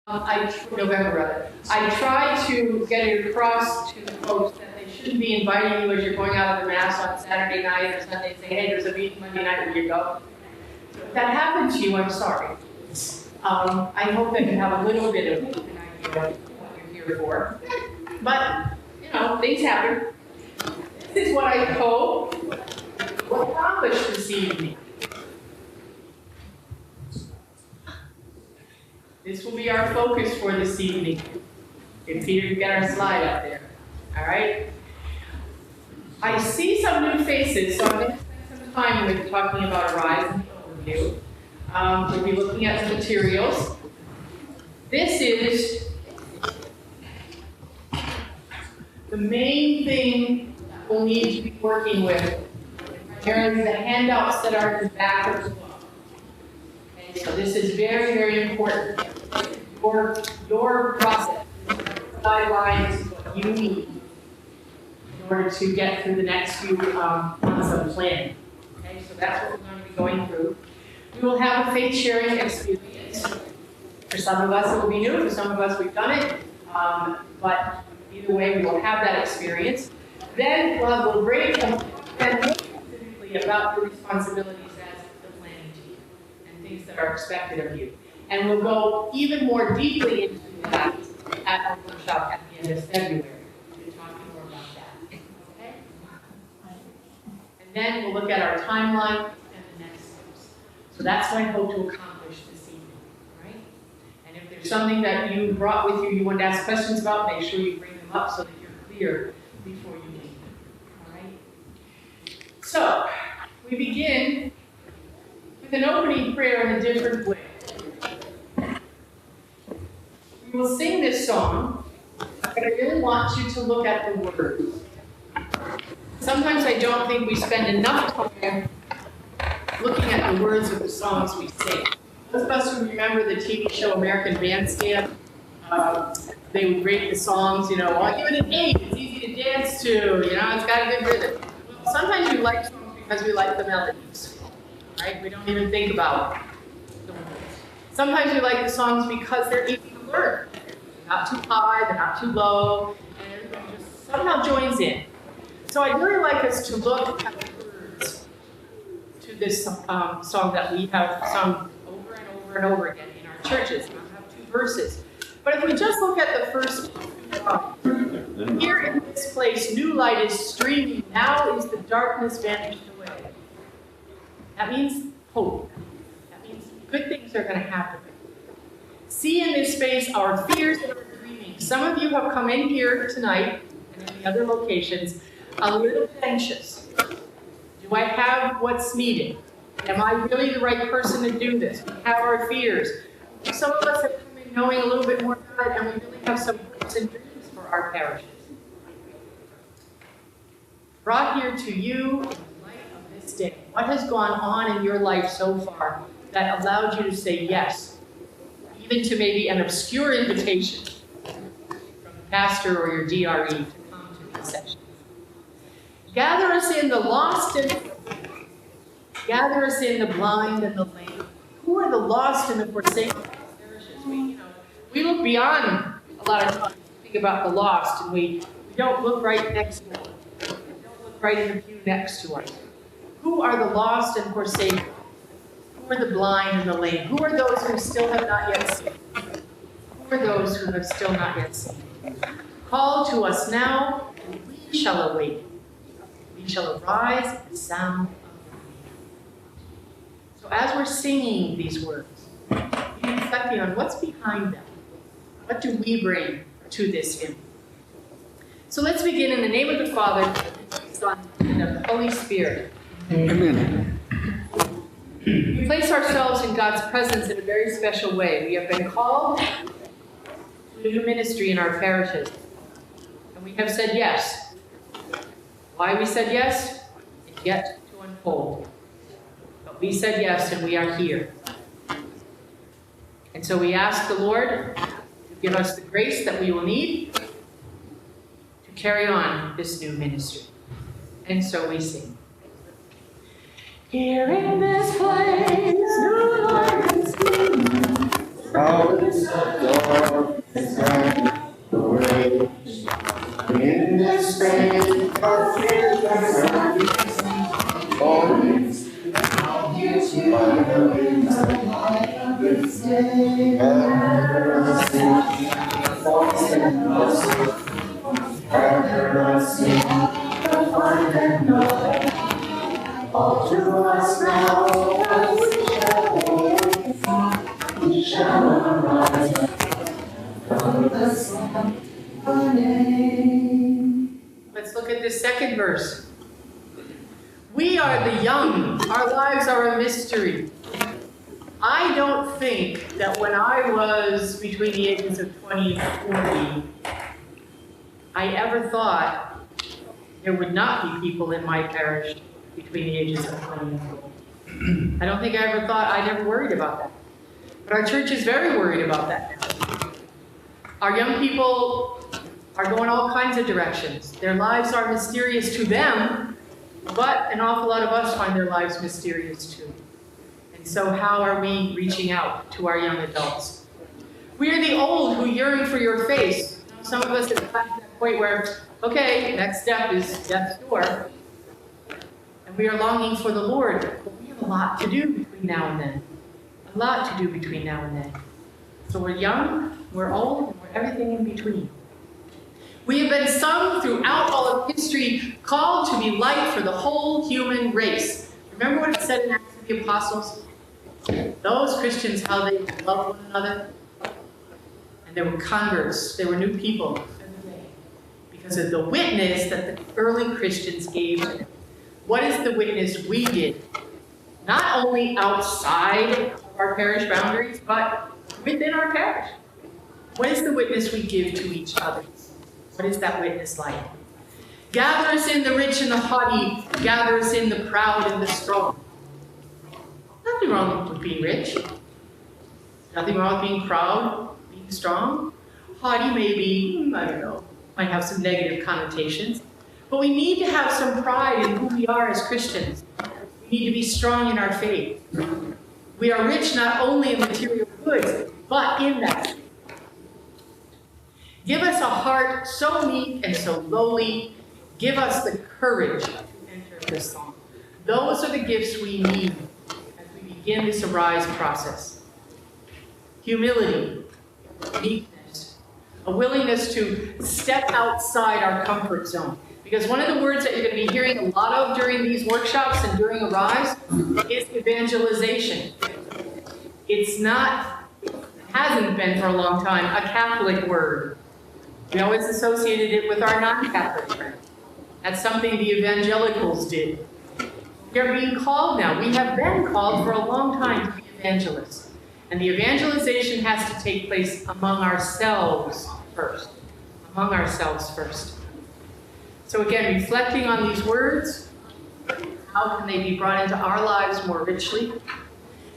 November rather. I try to get it across to the folks that they shouldn't be inviting you as you're going out of the mass on Saturday night or Sunday, saying, hey, there's a meeting Monday night, will you go? So if that happened to you, I'm sorry. I hope that you have a little bit of an idea of what you're here for. But, things happen. This is what I hope will accomplish this evening. This will be our focus for this evening. If Peter can get our slide up there. All right? I see some new faces, so I'm going to spend some time with talking about Arise and the overview. We'll be looking at the materials. This is the main thing that we'll need to be working with. Primarily the handouts that are in the back of the book. Okay, so this is very, very important. Your process, guidelines, what you need in order to get through the next few months of planning. Okay, so that's what we're going to be going through. We will have a faith sharing experience. For some of us, it will be new. For some of us, we've done it. But either way, we will have that experience. Then we'll break and look specifically about the responsibilities as the planning team and things that are expected of you. And we'll go even more deeply into that at our workshop at the end of February. We'll talk more about that. Okay? And then we'll look at our timeline and the next steps. So that's what I hope to accomplish this evening. Right? And if there's something that you brought with you, you want to ask questions about, make sure you bring them up so that you're clear before you leave. All right? So we begin with an opening prayer in a different way. We will sing this song, but I really want you to look at the words. Sometimes I don't think we spend enough time looking at the words of the songs we sing. Those of us who remember the TV show American Bandstand, they would rate the songs, I'll give it an 8, it's easy to dance to, it's got a good rhythm. Well, sometimes we like songs because we like the melodies, right? We don't even think about the words. Sometimes we like the songs because they're easy to learn. They're not too high, they're not too low, and everybody just somehow joins in. So I'd really like us to look at the words to this song that we have sung over and over and over again in our churches. I'll have 2 verses. But if we just look at the first here in this place, new light is streaming. Now is the darkness vanished away. That means hope. That means good things are going to happen. See in this space our fears and our dreaming. Some of you have come in here tonight and in the other locations a little bit anxious. Do I have what's needed? Am I really the right person to do this? We have our fears. Some of us have come in knowing a little bit more about it, and we really have some hopes and dreams for our parishes. Brought here to you in the light of this day. What has gone on in your life so far that allowed you to say yes, even to maybe an obscure invitation from the pastor or your DRE to come to these sessions? Gather us in the lost and gather us in the blind and the lame. Who are the lost and the forsaken parishes? We look beyond a lot of times to think about the lost, and we don't look right next to us. We don't look right in the pew next to us. Who are the lost and forsaken? Who are the blind and the lame? Who are those who still have not yet seen? Who are those who have still not yet seen? Call to us now, and we shall awake. We shall arise at the sound of the name. So as we're singing these words, be reflecting on what's behind them. What do we bring to this hymn? So let's begin in the name of the Father, the Son, and of the Holy Spirit. Amen. We place ourselves in God's presence in a very special way. We have been called to a new ministry in our parishes, and we have said yes. Why we said yes is yet to unfold. But we said yes, and we are here. And so we ask the Lord to give us the grace that we will need to carry on this new ministry. And so we sing. Here in this place, new light is streaming. Out of All to us now, we shall arise from the sun. Let's look at the second verse. We are the young. Our lives are a mystery. I don't think that when I was between the ages of 20 and 40, I ever thought there would not be people in my parish between the ages of 20 and 40. I don't think I ever thought, I never worried about that. But our church is very worried about that now. Our young people are going all kinds of directions. Their lives are mysterious to them, but an awful lot of us find their lives mysterious too. And so how are we reaching out to our young adults? We are the old who yearn for your face. Some of us have gotten to that point where, okay, next step is death's door. And we are longing for the Lord, but we have a lot to do between now and then. A lot to do between now and then. So we're young, we're old, and we're everything in between. We have been sung throughout all of history, called to be light for the whole human race. Remember what it said in Acts of the Apostles? Those Christians, how they loved one another. And there were converts, there were new people every day because of the witness that the early Christians gave to them. What is the witness we did? Not only outside of our parish boundaries, but within our parish. What is the witness we give to each other? What is that witness like? Gather us in the rich and the haughty, gather us in the proud and the strong. Nothing wrong with being rich. Nothing wrong with being proud, being strong. Haughty maybe, I don't know, might have some negative connotations. But we need to have some pride in who we are as Christians. We need to be strong in our faith. We are rich not only in material goods, but in that faith. Give us a heart so meek and so lowly. Give us the courage to enter this song. Those are the gifts we need as we begin this Arise process. Humility, meekness, a willingness to step outside our comfort zone. Because one of the words that you're going to be hearing a lot of during these workshops and during Arise is evangelization. It's not, hasn't been for a long time, a Catholic word. We always associated it with our non-Catholic friends. That's something the evangelicals did. They're being called now. We have been called for a long time to be evangelists. And the evangelization has to take place among ourselves first. Among ourselves first. So again, reflecting on these words, how can they be brought into our lives more richly?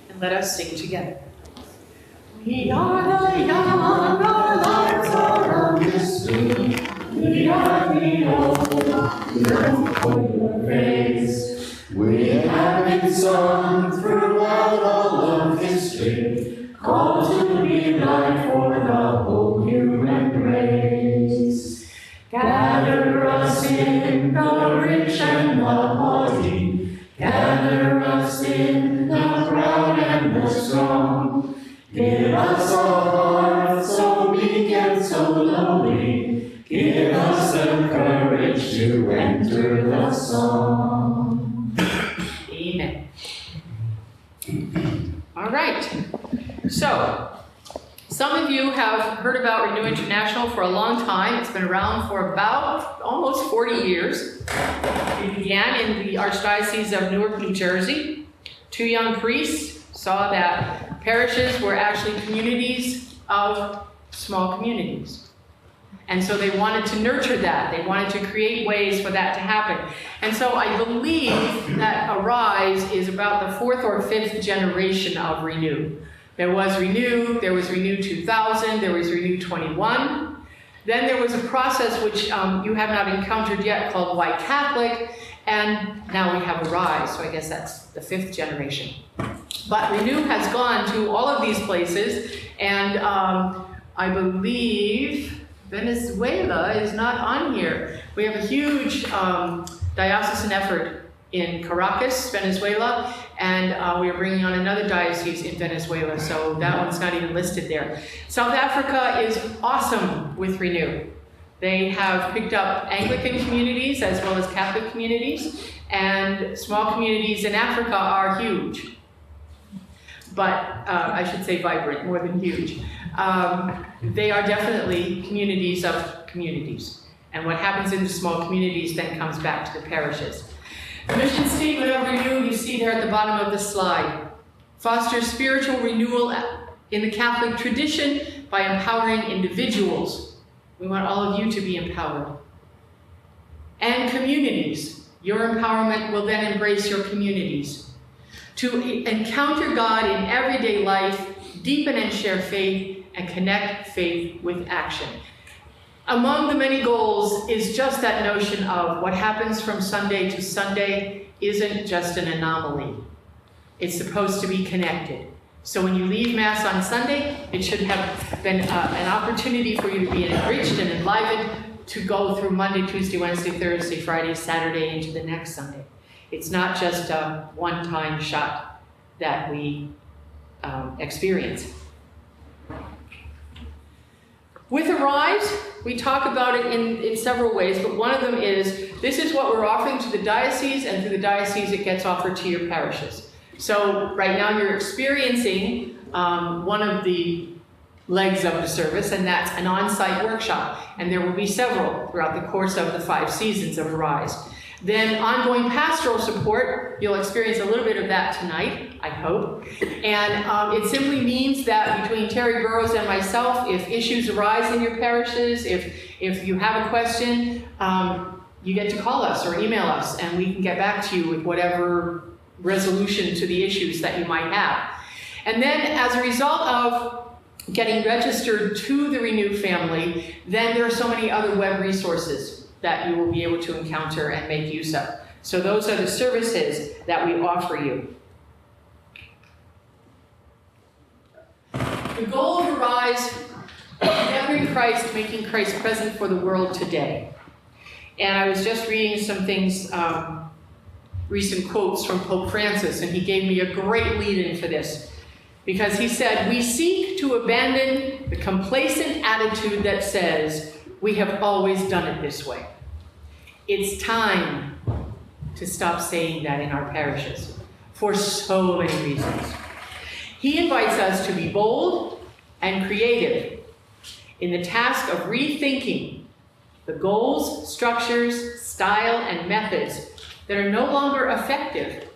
And let us sing together. We are the young, our lives are a mystery. We are the old, who yearn for your face. We have been sung throughout all of history, called to be light for the whole human race. Gather us in the rich and the haughty, gather us in the proud and the strong. Give us a heart so meek and so lowly, give us the courage to enter the song. Amen. All right. So, some of you have heard about Renew International for a long time. It's been around for about almost 40 years. It began in the Archdiocese of Newark, New Jersey. Two young priests saw that parishes were actually communities of small communities. And so they wanted to nurture that. They wanted to create ways for that to happen. And so I believe that Arise is about the 4th or 5th generation of Renew. There was Renew 2000, there was Renew 21. Then there was a process which you have not encountered yet called White Catholic, and now we have Arise, so I guess that's the 5th generation. But Renew has gone to all of these places, and I believe Venezuela is not on here. We have a huge diocesan effort in Caracas, Venezuela, and we are bringing on another diocese in Venezuela, so that one's not even listed there. South Africa is awesome with Renew. They have picked up Anglican communities as well as Catholic communities, and small communities in Africa are huge. But I should say vibrant, more than huge. They are definitely communities of communities. And what happens in the small communities then comes back to the parishes. The mission statement of Renew, you see there at the bottom of the slide. Foster spiritual renewal in the Catholic tradition by empowering individuals. We want all of you to be empowered. And communities. Your empowerment will then embrace your communities. To encounter God in everyday life, deepen and share faith, and connect faith with action. Among the many goals is just that notion of what happens from Sunday to Sunday isn't just an anomaly. It's supposed to be connected. So when you leave Mass on Sunday, it should have been an opportunity for you to be enriched and enlivened to go through Monday, Tuesday, Wednesday, Thursday, Friday, Saturday, into the next Sunday. It's not just a one-time shot that we experience. With Arise, we talk about it in several ways, but one of them is, this is what we're offering to the diocese, and through the diocese it gets offered to your parishes. So right now you're experiencing one of the legs of the service, and that's an on-site workshop. And there will be several throughout the course of the 5 seasons of Arise. Then ongoing pastoral support, you'll experience a little bit of that tonight, I hope. And it simply means that between Terry Burrows and myself, if issues arise in your parishes, if you have a question, you get to call us or email us, and we can get back to you with whatever resolution to the issues that you might have. And then as a result of getting registered to the Renew family, then there are so many other web resources that you will be able to encounter and make use of. So those are the services that we offer you. The goal of Arise is remembering Christ, making Christ present for the world today. And I was just reading some things, recent quotes from Pope Francis, and he gave me a great lead-in for this. Because he said, we seek to abandon the complacent attitude that says, we have always done it this way. It's time to stop saying that in our parishes, for so many reasons. He invites us to be bold and creative in the task of rethinking the goals, structures, style, and methods that are no longer effective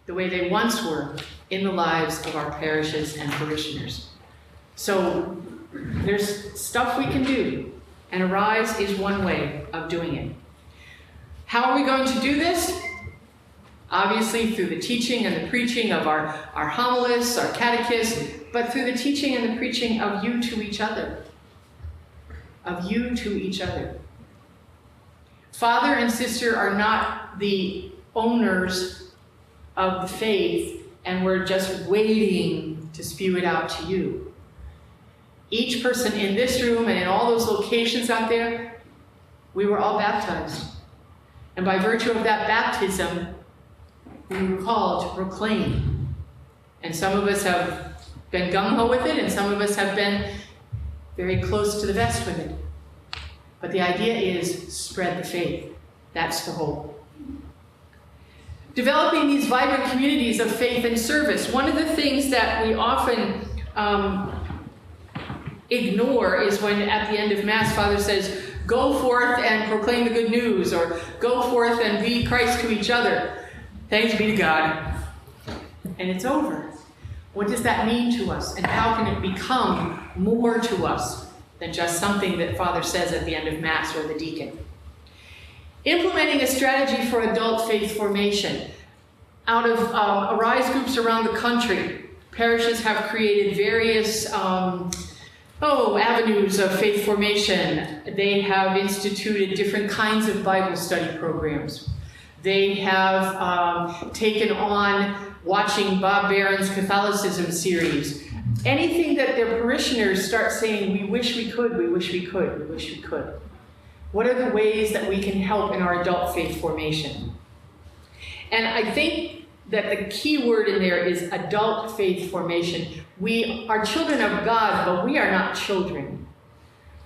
the way they once were in the lives of our parishes and parishioners. So there's stuff we can do, and Arise is one way of doing it. How are we going to do this? Obviously through the teaching and the preaching of our homilists, our catechists, but through the teaching and the preaching of you to each other. Of you to each other. Father and sister are not the owners of the faith, and we're just waiting to spew it out to you. Each person in this room and in all those locations out there, we were all baptized. And by virtue of that baptism, we were called to proclaim. And some of us have been gung-ho with it, and some of us have been very close to the vest with it. But the idea is spread the faith. That's the hope. Developing these vibrant communities of faith and service. One of the things that we often ignore is when at the end of Mass, Father says, go forth and proclaim the good news, or go forth and be Christ to each other. Thanks be to God. And it's over. What does that mean to us? And how can it become more to us than just something that Father says at the end of Mass or the deacon? Implementing a strategy for adult faith formation. Out of Arise groups around the country, parishes have created various avenues of faith formation. They have instituted different kinds of Bible study programs. They have taken on watching Bob Barron's Catholicism series. Anything that their parishioners start saying, we wish we could, we wish we could, we wish we could. What are the ways that we can help in our adult faith formation? And I think that the key word in there is adult faith formation. We are children of God, but we are not children.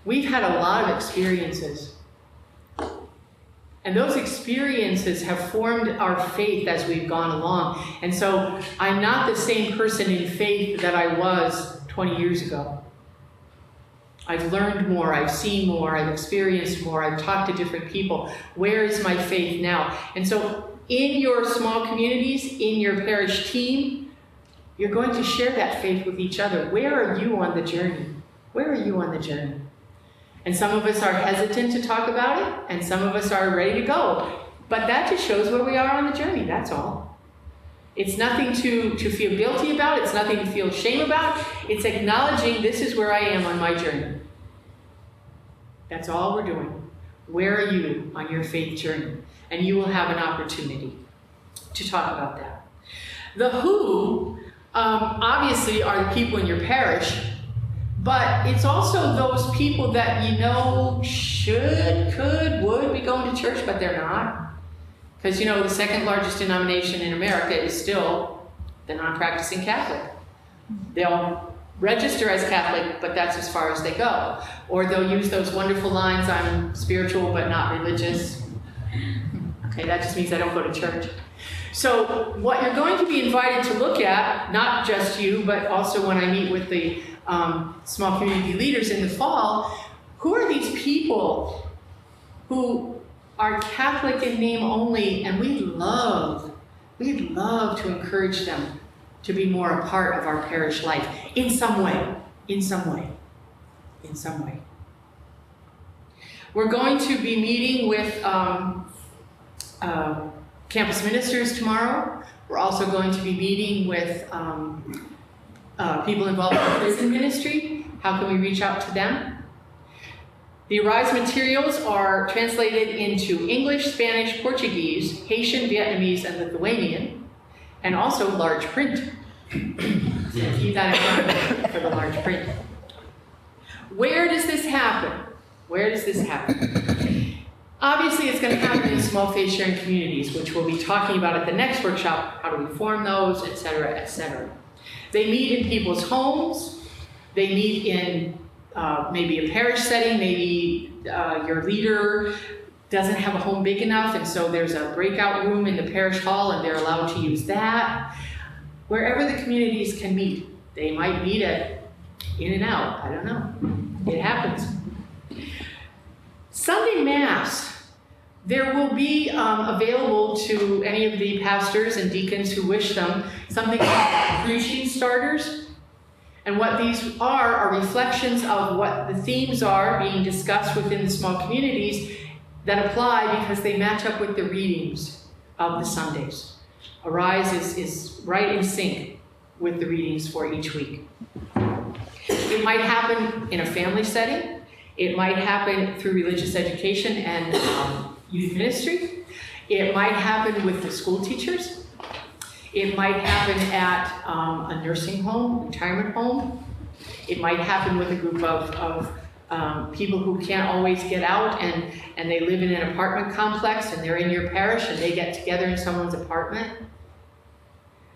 We've had a lot of experiences. And those experiences have formed our faith as we've gone along. And so I'm not the same person in faith that I was 20 years ago. I've learned more, I've seen more, I've experienced more, I've talked to different people. Where is my faith now? And so in your small communities, in your parish team, you're going to share that faith with each other. Where are you on the journey? Where are you on the journey? And some of us are hesitant to talk about it, and some of us are ready to go. But that just shows where we are on the journey, that's all. It's nothing to feel guilty about, it's nothing to feel shame about. It's acknowledging this is where I am on my journey. That's all we're doing. Where are you on your faith journey? And you will have an opportunity to talk about that. The who, obviously, are the people in your parish, but it's also those people that you know should, could, would be going to church, but they're not. Because, you know, the second largest denomination in America is still the non-practicing Catholic. They'll register as Catholic, but that's as far as they go. Or they'll use those wonderful lines, I'm spiritual but not religious. Okay, that just means I don't go to church. So what you're going to be invited to look at, not just you, but also when I meet with the small community leaders in the fall, who are these people who are Catholic in name only, and we'd love to encourage them to be more a part of our parish life in some way, in some way, in some way. We're going to be meeting with campus ministers tomorrow. We're also going to be meeting with people involved in prison ministry. How can we reach out to them? The Arise materials are translated into English, Spanish, Portuguese, Haitian, Vietnamese, and Lithuanian, and also large print. So keep that in mind for the large print. Where does this happen? Where does this happen? Obviously, it's going to happen in small faith sharing communities, which we'll be talking about at the next workshop. How do we form those, et cetera, et cetera. They meet in people's homes. They meet in maybe a parish setting. Maybe your leader doesn't have a home big enough, and so there's a breakout room in the parish hall, and they're allowed to use that. Wherever the communities can meet, they might meet at In and Out. I don't know. It happens. Sunday Mass. There will be available to any of the pastors and deacons who wish them something called preaching starters. And what these are reflections of what the themes are being discussed within the small communities that apply because they match up with the readings of the Sundays. Arise is right in sync with the readings for each week. It might happen in a family setting. It might happen through religious education and youth ministry. It might happen with the school teachers. It might happen at a nursing home, retirement home. It might happen with a group of people who can't always get out and they live in an apartment complex and they're in your parish and they get together in someone's apartment.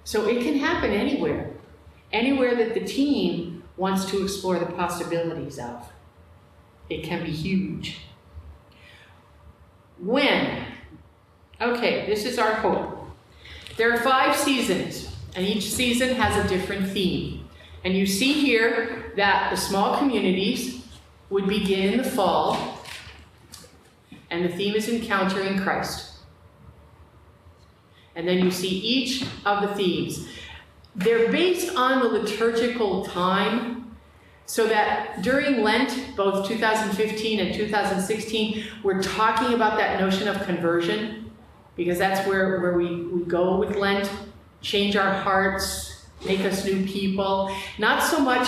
So it can happen anywhere. Anywhere that the team wants to explore the possibilities of. It can be huge. When? Okay, this is our hope. There are 5 seasons, and each season has a different theme. And you see here that the small communities would begin in the fall, and the theme is Encountering Christ. And then you see each of the themes. They're based on the liturgical time, so that during Lent, both 2015 and 2016, we're talking about that notion of conversion, because that's where we go with Lent, change our hearts, make us new people. Not so much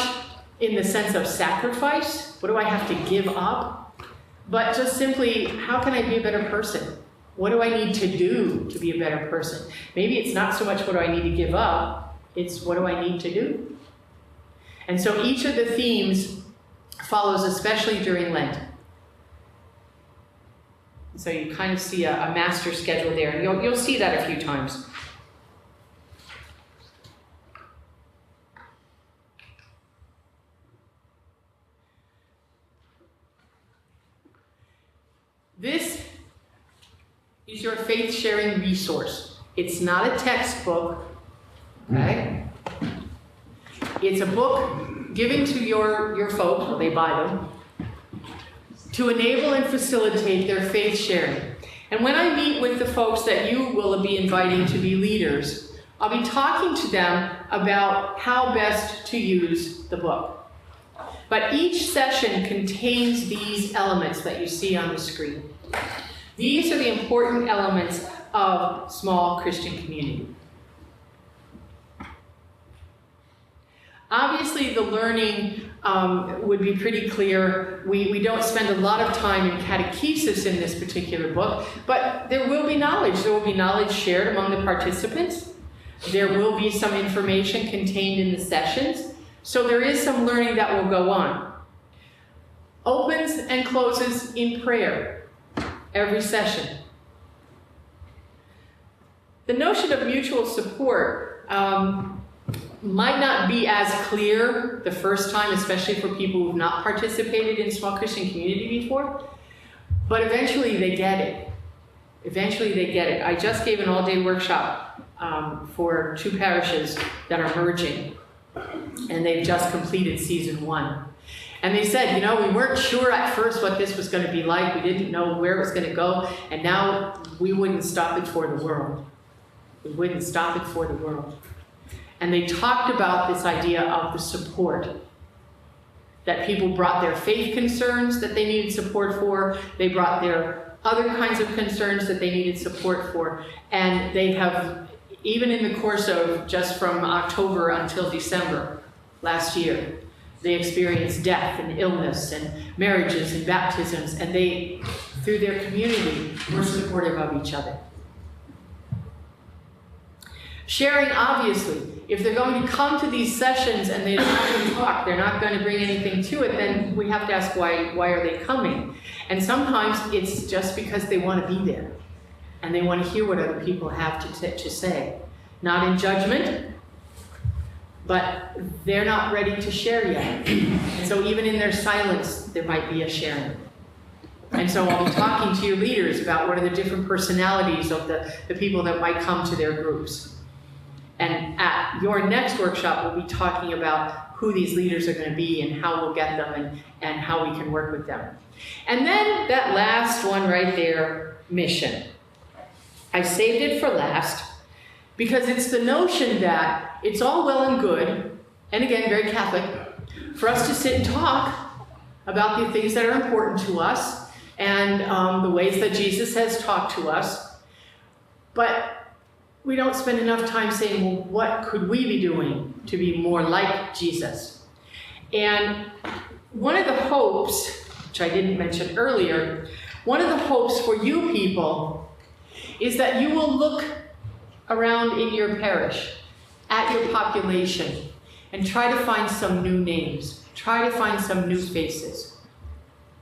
in the sense of sacrifice, what do I have to give up? But just simply, how can I be a better person? What do I need to do to be a better person? Maybe it's not so much what do I need to give up, it's what do I need to do? And so each of the themes follows especially during Lent. So you kind of see a master schedule there, and you'll see that a few times. This is your faith-sharing resource. It's not a textbook, okay? It's a book given to your folks, well, they buy them, to enable and facilitate their faith sharing. And when I meet with the folks that you will be inviting to be leaders, I'll be talking to them about how best to use the book. But each session contains these elements that you see on the screen. These are the important elements of small Christian community. Obviously, the learning would be pretty clear. We don't spend a lot of time in catechesis in this particular book, but there will be knowledge. There will be knowledge shared among the participants. There will be some information contained in the sessions. So there is some learning that will go on. Opens and closes in prayer every session. The notion of mutual support might not be as clear the first time, especially for people who've not participated in small Christian community before, but eventually they get it. Eventually they get it. I just gave an all-day workshop for 2 parishes that are merging, and they've just completed season 1. And they said, you know, we weren't sure at first what this was going to be like. We didn't know where it was going to go, and now we wouldn't stop it for the world. We wouldn't stop it for the world. And they talked about this idea of the support, that people brought their faith concerns that they needed support for, they brought their other kinds of concerns that they needed support for, and they have, even in the course of just from October until December last year, they experienced death and illness and marriages and baptisms, and they, through their community, were supportive of each other. Sharing, obviously, if they're going to come to these sessions and they're not going to talk, they're not going to bring anything to it, then we have to ask why are they coming? And sometimes it's just because they want to be there and they want to hear what other people have to say. Not in judgment, but they're not ready to share yet. And so even in their silence, there might be a sharing. And so I'll be talking to your leaders about what are the different personalities of the people that might come to their groups. And at your next workshop, we'll be talking about who these leaders are going to be and how we'll get them and how we can work with them. And then that last one right there, mission. I saved it for last because it's the notion that it's all well and good, and again, very Catholic, for us to sit and talk about the things that are important to us and the ways that Jesus has talked to us. But we don't spend enough time saying, well, what could we be doing to be more like Jesus? And one of the hopes, which I didn't mention earlier, one of the hopes for you people is that you will look around in your parish, at your population, and try to find some new names, try to find some new faces.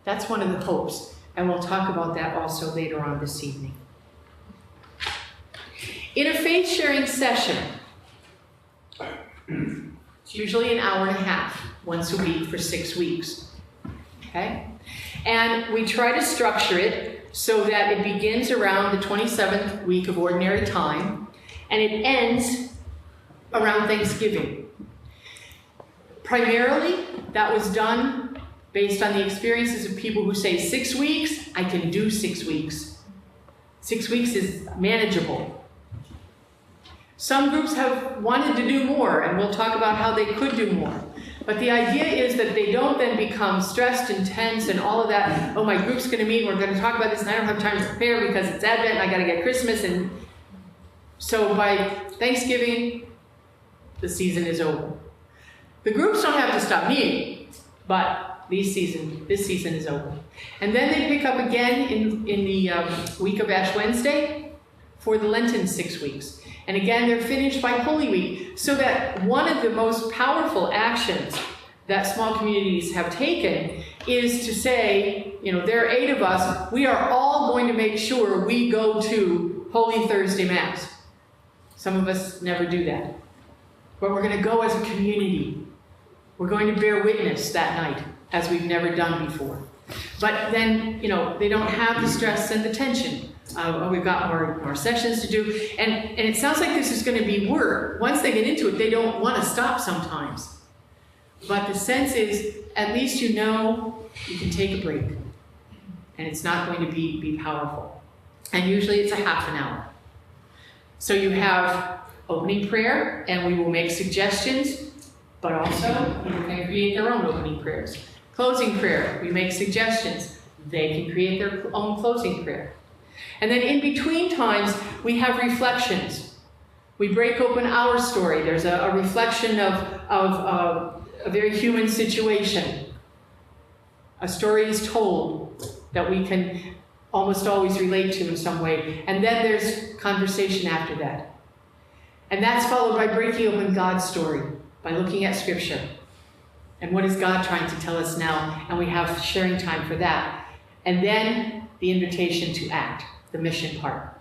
That's one of the hopes, and we'll talk about that also later on this evening. In a faith-sharing session, it's usually an hour and a half, once a week for 6 weeks, okay? And we try to structure it so that it begins around the 27th week of ordinary time, and it ends around Thanksgiving. Primarily, that was done based on the experiences of people who say 6 weeks, I can do 6 weeks. 6 weeks is manageable. Some groups have wanted to do more, and we'll talk about how they could do more. But the idea is that they don't then become stressed and tense and all of that. Oh, my group's going to meet, we're going to talk about this, and I don't have time to prepare because it's Advent, and I got to get Christmas. And so by Thanksgiving, the season is over. The groups don't have to stop meeting, but this season is over. And then they pick up again in the week of Ash Wednesday for the Lenten 6 weeks. And again, they're finished by Holy Week, so that one of the most powerful actions that small communities have taken is to say, you know, there are 8 of us, we are all going to make sure we go to Holy Thursday Mass. Some of us never do that. But we're going to go as a community. We're going to bear witness that night, as we've never done before. But then, they don't have the stress and the tension. We've got more sessions to do. And it sounds like this is going to be work. Once they get into it, they don't want to stop sometimes. But the sense is, at least you know you can take a break. And it's not going to be powerful. And usually it's a half an hour. So you have opening prayer, and we will make suggestions, but also people can create their own opening prayers. Closing prayer, we make suggestions. They can create their own closing prayer. And then in between times, we have reflections. We break open our story. There's a reflection of a very human situation. A story is told that we can almost always relate to in some way. And then there's conversation after that. And that's followed by breaking open God's story, by looking at Scripture. And what is God trying to tell us now? And we have sharing time for that. And then the invitation to act, the mission part.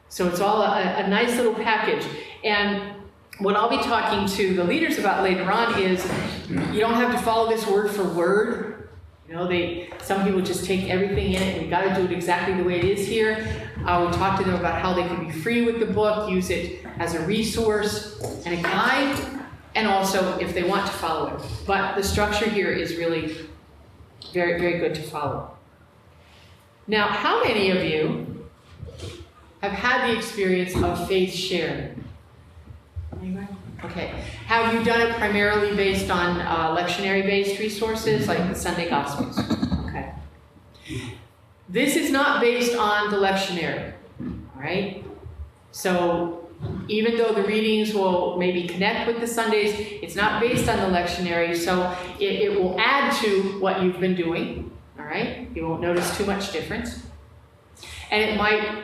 So it's all a nice little package. And what I'll be talking to the leaders about later on is, you don't have to follow this word for word. Some people just take everything in it. We've got to do it exactly the way it is here. I will talk to them about how they can be free with the book, use it as a resource and a guide, and also if they want to follow it. But the structure here is really very, very good to follow. Now, how many of you have had the experience of faith sharing? Anybody? Okay. Have you done it primarily based on lectionary-based resources like the Sunday Gospels? Okay. This is not based on the lectionary, all right? So even though the readings will maybe connect with the Sundays, it's not based on the lectionary, so it will add to what you've been doing, all right? You won't notice too much difference. And it might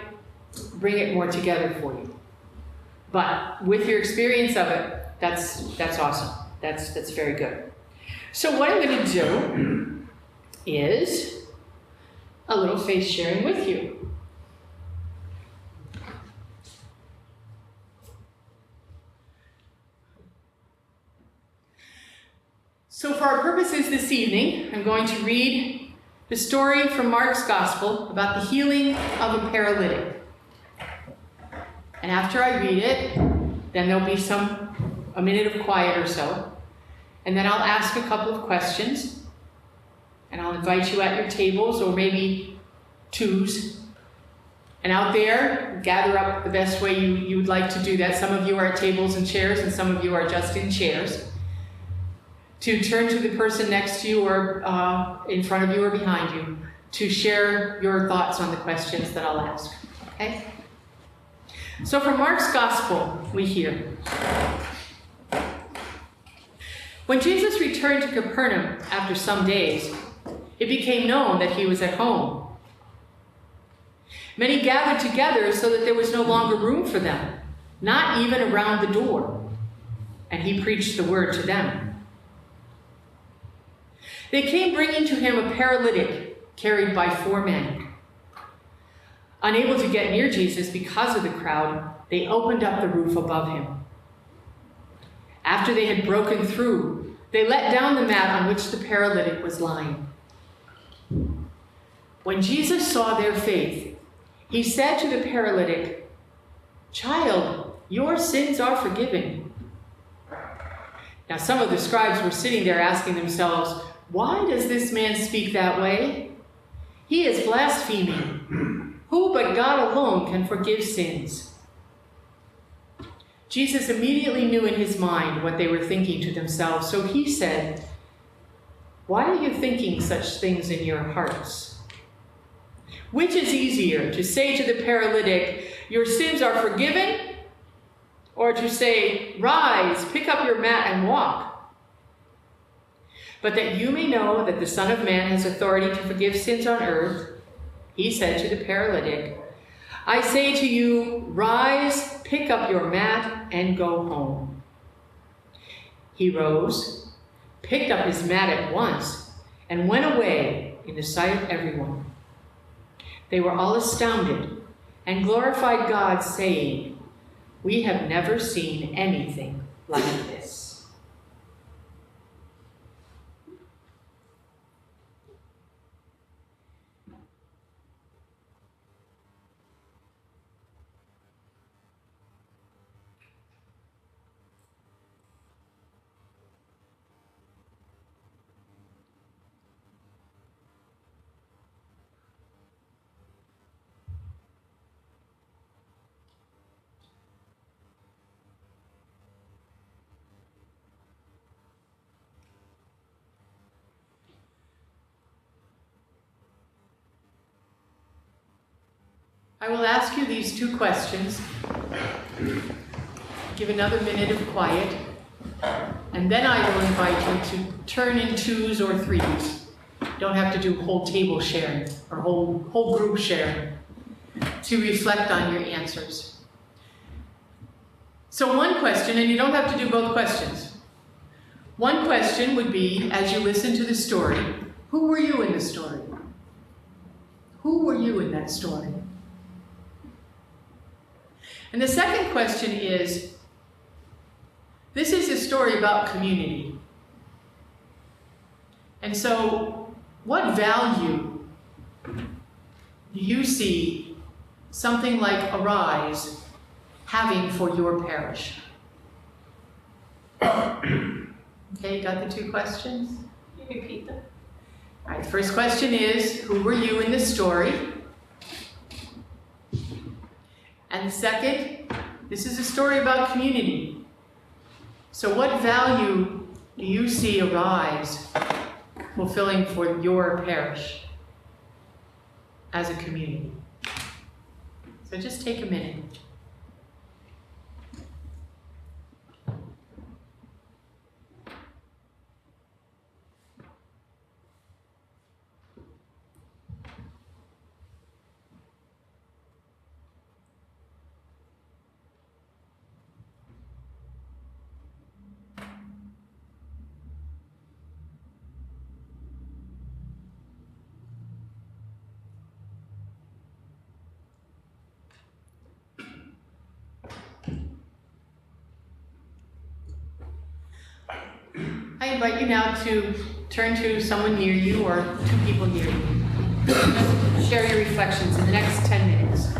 bring it more together for you. But with your experience of it, that's awesome. That's very good. So what I'm going to do is a little faith sharing with you. So for our purposes this evening, I'm going to read the story from Mark's Gospel about the healing of a paralytic. And after I read it, then there'll be a minute of quiet or so. And then I'll ask a couple of questions. And I'll invite you at your tables, or maybe twos. And out there, gather up the best way you would like to do that. Some of you are at tables and chairs, and some of you are just in chairs. To turn to the person next to you, or in front of you, or behind you, to share your thoughts on the questions that I'll ask. Okay? So from Mark's Gospel, we hear, when Jesus returned to Capernaum after some days, it became known that he was at home. Many gathered together so that there was no longer room for them, not even around the door, and he preached the word to them. They came bringing to him a paralytic carried by 4 men. Unable to get near Jesus because of the crowd, they opened up the roof above him. After they had broken through, they let down the mat on which the paralytic was lying. When Jesus saw their faith, he said to the paralytic, "Child, your sins are forgiven." Now some of the scribes were sitting there asking themselves, "Why does this man speak that way? He is blaspheming. Who but God alone can forgive sins?" Jesus immediately knew in his mind what they were thinking to themselves, so he said, "Why are you thinking such things in your hearts? Which is easier, to say to the paralytic, 'Your sins are forgiven,' or to say, 'Rise, pick up your mat and walk'? But that you may know that the Son of Man has authority to forgive sins on earth," he said to the paralytic, "I say to you, rise, pick up your mat, and go home." He rose, picked up his mat at once, and went away in the sight of everyone. They were all astounded and glorified God, saying, "We have never seen anything like this." I will ask you these two questions. Give another minute of quiet, and then I will invite you to turn in twos or threes. Don't have to do whole table sharing or whole group sharing to reflect on your answers. So one question, and you don't have to do both questions. One question would be, as you listen to the story, who were you in the story? Who were you in that story? And the second question is, this is a story about community. And so, what value do you see something like Arise having for your parish? Okay, got the two questions? Can you repeat them? All right, the first question is, who were you in the story? And the second, this is a story about community. So what value do you see Arise fulfilling for your parish as a community? So just take a minute. I invite you now to turn to someone near you or two people near you. Share your reflections in the next 10 minutes.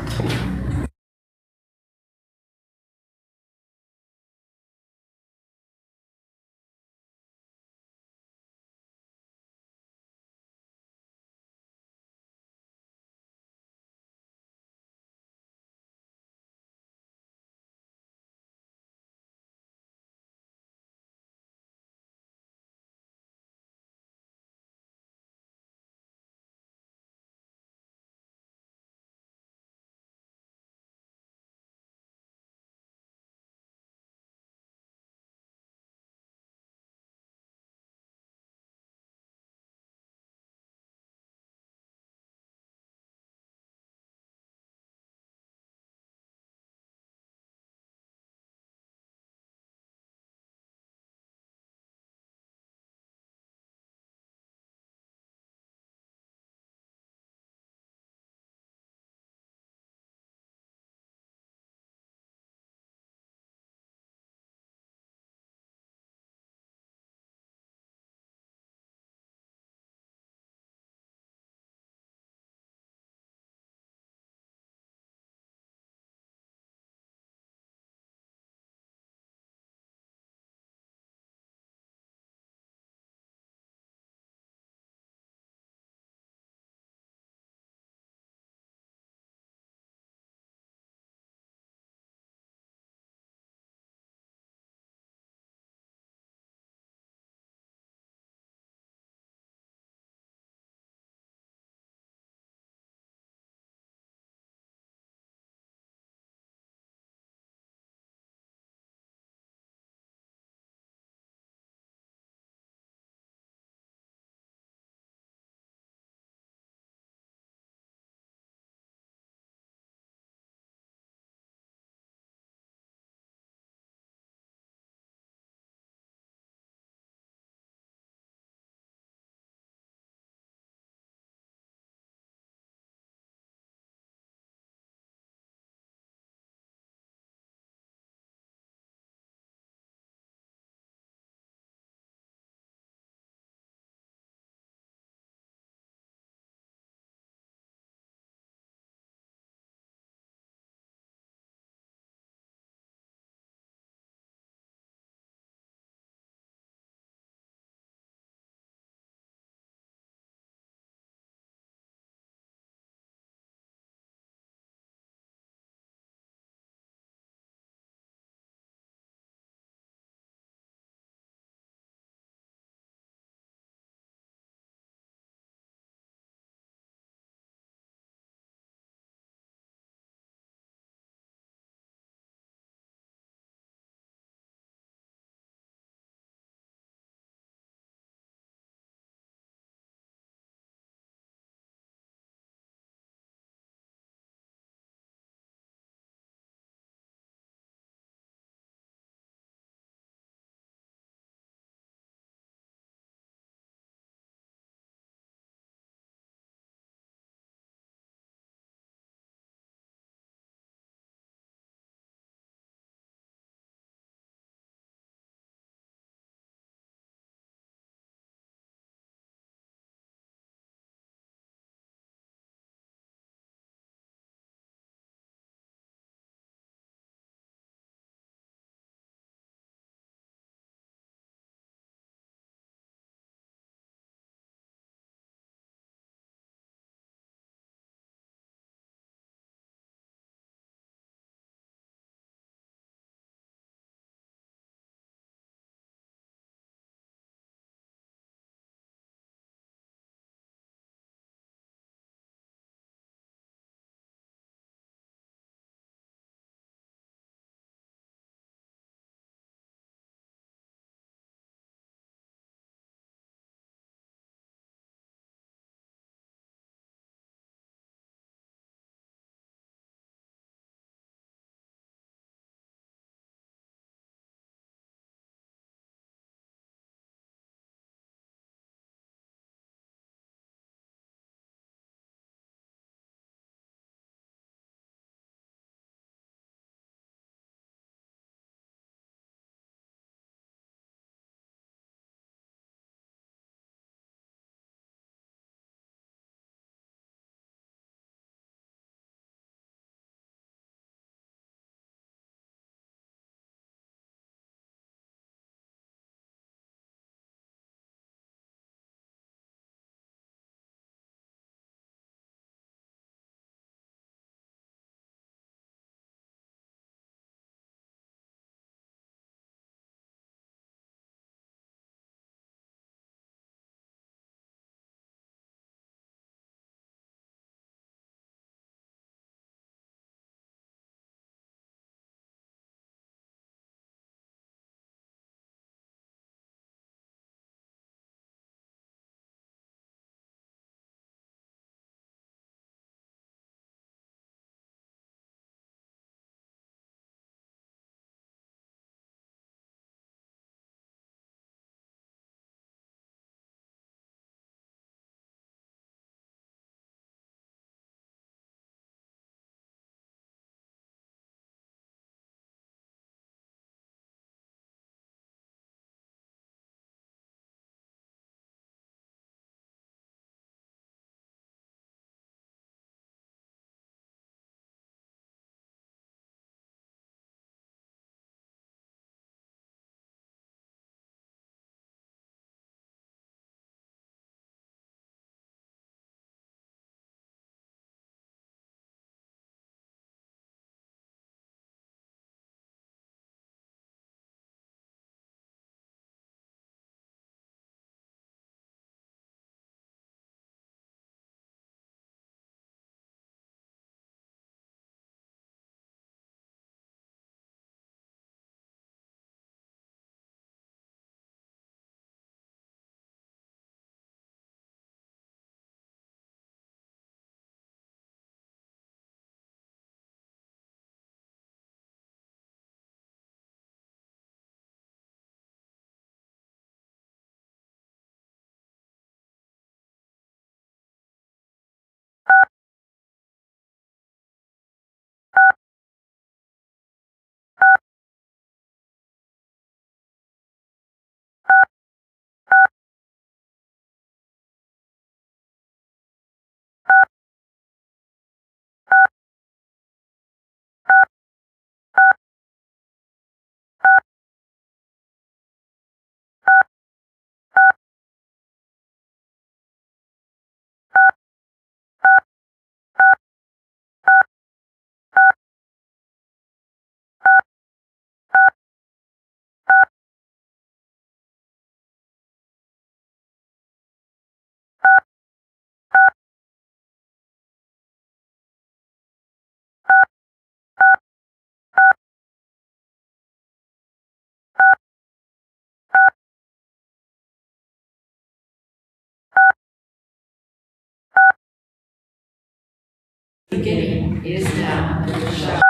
Beginning is now and shall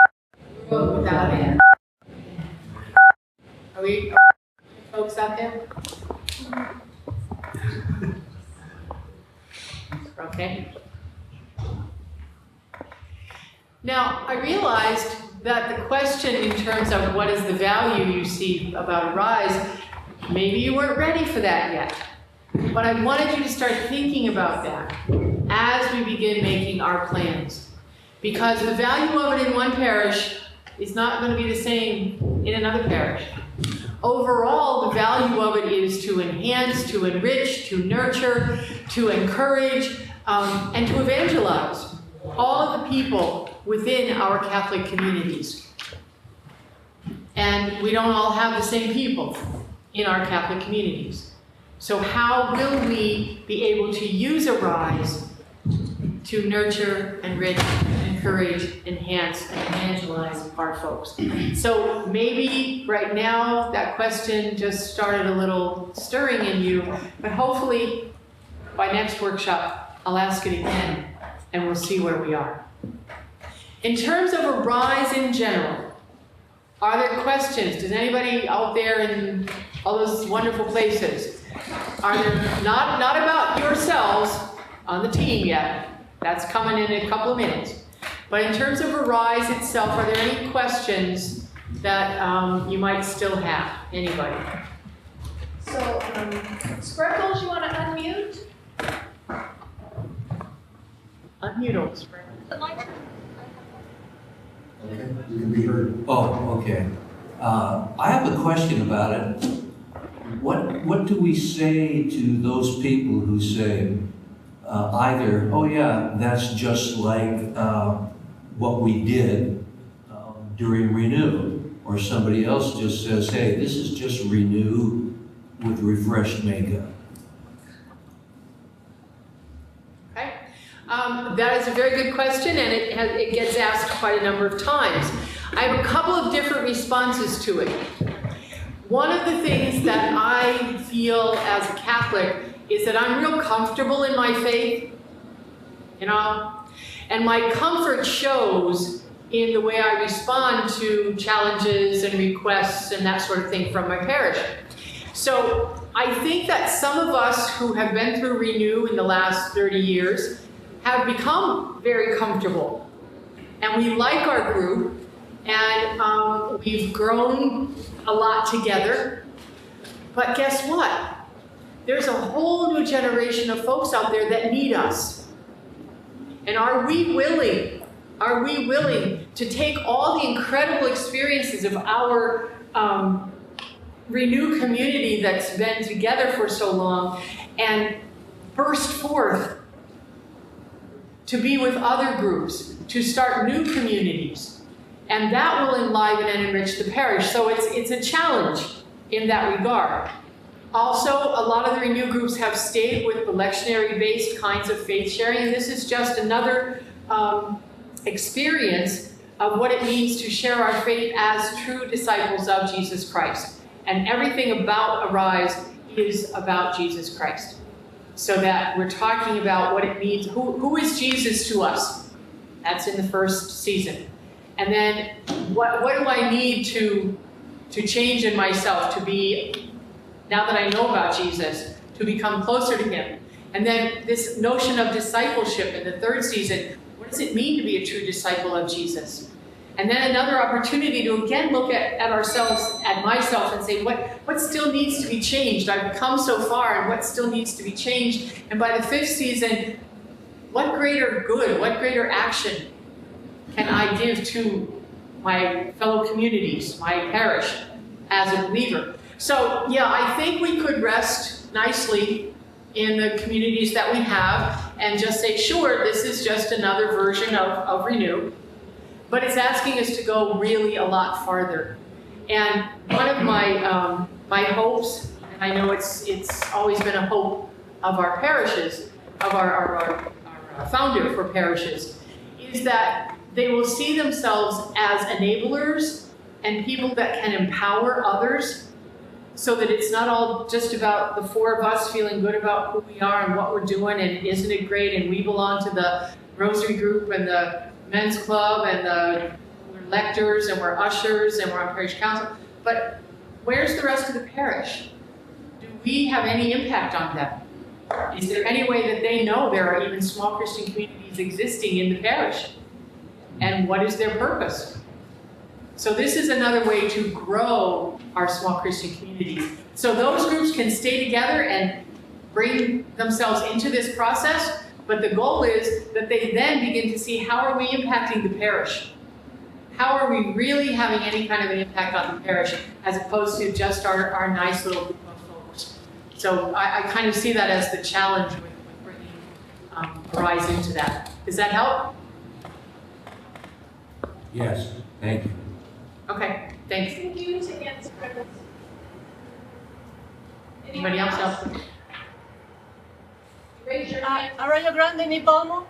be without end. Are we folks out there? Okay. Now, I realized that the question in terms of what is the value you see about Arise, maybe you weren't ready for that yet. But I wanted you to start thinking about that as we begin making our plans. Because the value of it in one parish is not going to be the same in another parish. Overall, the value of it is to enhance, to enrich, to nurture, to encourage, and to evangelize all of the people within our Catholic communities. And we don't all have the same people in our Catholic communities. So how will we be able to use Arise to nurture, enrich, encourage, enhance, and evangelize our folks? So maybe right now that question just started a little stirring in you, but hopefully by next workshop I'll ask it again and we'll see where we are. In terms of Arise in general, are there questions? Does anybody out there in all those wonderful places, are there, not about yourselves on the team yet, that's coming in a couple of minutes, but in terms of Arise itself, are there any questions that you might still have? Anybody? So, Spreckles, you want to unmute? Unmute old Spreckles. Okay, you can be heard. Oh, okay. I have a question about it. What do we say to those people who say either, oh yeah, that's just like what we did during Renew, or somebody else just says, hey, this is just Renew with refreshed makeup? Okay. That is a very good question, and it gets asked quite a number of times. I have a couple of different responses to it. One of the things that I feel as a Catholic is that I'm real comfortable in my faith, you know, and my comfort shows in the way I respond to challenges and requests and that sort of thing from my parish. So I think that some of us who have been through Renew in the last 30 years have become very comfortable. And we like our group, and we've grown a lot together. But guess what? There's a whole new generation of folks out there that need us. And are we willing to take all the incredible experiences of our Renew community that's been together for so long and burst forth to be with other groups, to start new communities? And that will enliven and enrich the parish. So it's a challenge in that regard. Also, a lot of the Renew groups have stayed with the lectionary-based kinds of faith sharing, and this is just another experience of what it means to share our faith as true disciples of Jesus Christ. And everything about Arise is about Jesus Christ. So that we're talking about what it means, who is Jesus to us? That's in the first season. And then what do I need to change in myself to be, now that I know about Jesus, to become closer to him? And then this notion of discipleship in the third season, what does it mean to be a true disciple of Jesus? And then another opportunity to again look at ourselves, at myself, and say, what still needs to be changed? I've come so far, and what still needs to be changed? And by the fifth season, what greater good, what greater action can I give to my fellow communities, my parish, as a believer? So yeah, I think we could rest nicely in the communities that we have and just say, sure, this is just another version of Renew. But it's asking us to go really a lot farther. And one of my my hopes, and I know it's always been a hope of our parishes, of our founder for parishes, is that they will see themselves as enablers and people that can empower others, so that it's not all just about the four of us feeling good about who we are and what we're doing and isn't it great and we belong to Rosary group and the men's club and we're lectors and we're ushers and we're on parish council. But where's the rest of the parish? Do we have any impact on them? Is there any way that they know there are even small Christian communities existing in the parish? And what is their purpose? So this is another way to grow our small Christian communities. So those groups can stay together and bring themselves into this process, but the goal is that they then begin to see, how are we impacting the parish? How are we really having any kind of an impact on the parish, as opposed to just our nice little group of folks? So I kind of see that as the challenge with bringing Arise into that. Does that help? Yes, thank you. Okay, thanks. Thank you to Ann Spreckles. Anybody else help? Raise your hand. Arroyo Grande, Mi Palmo.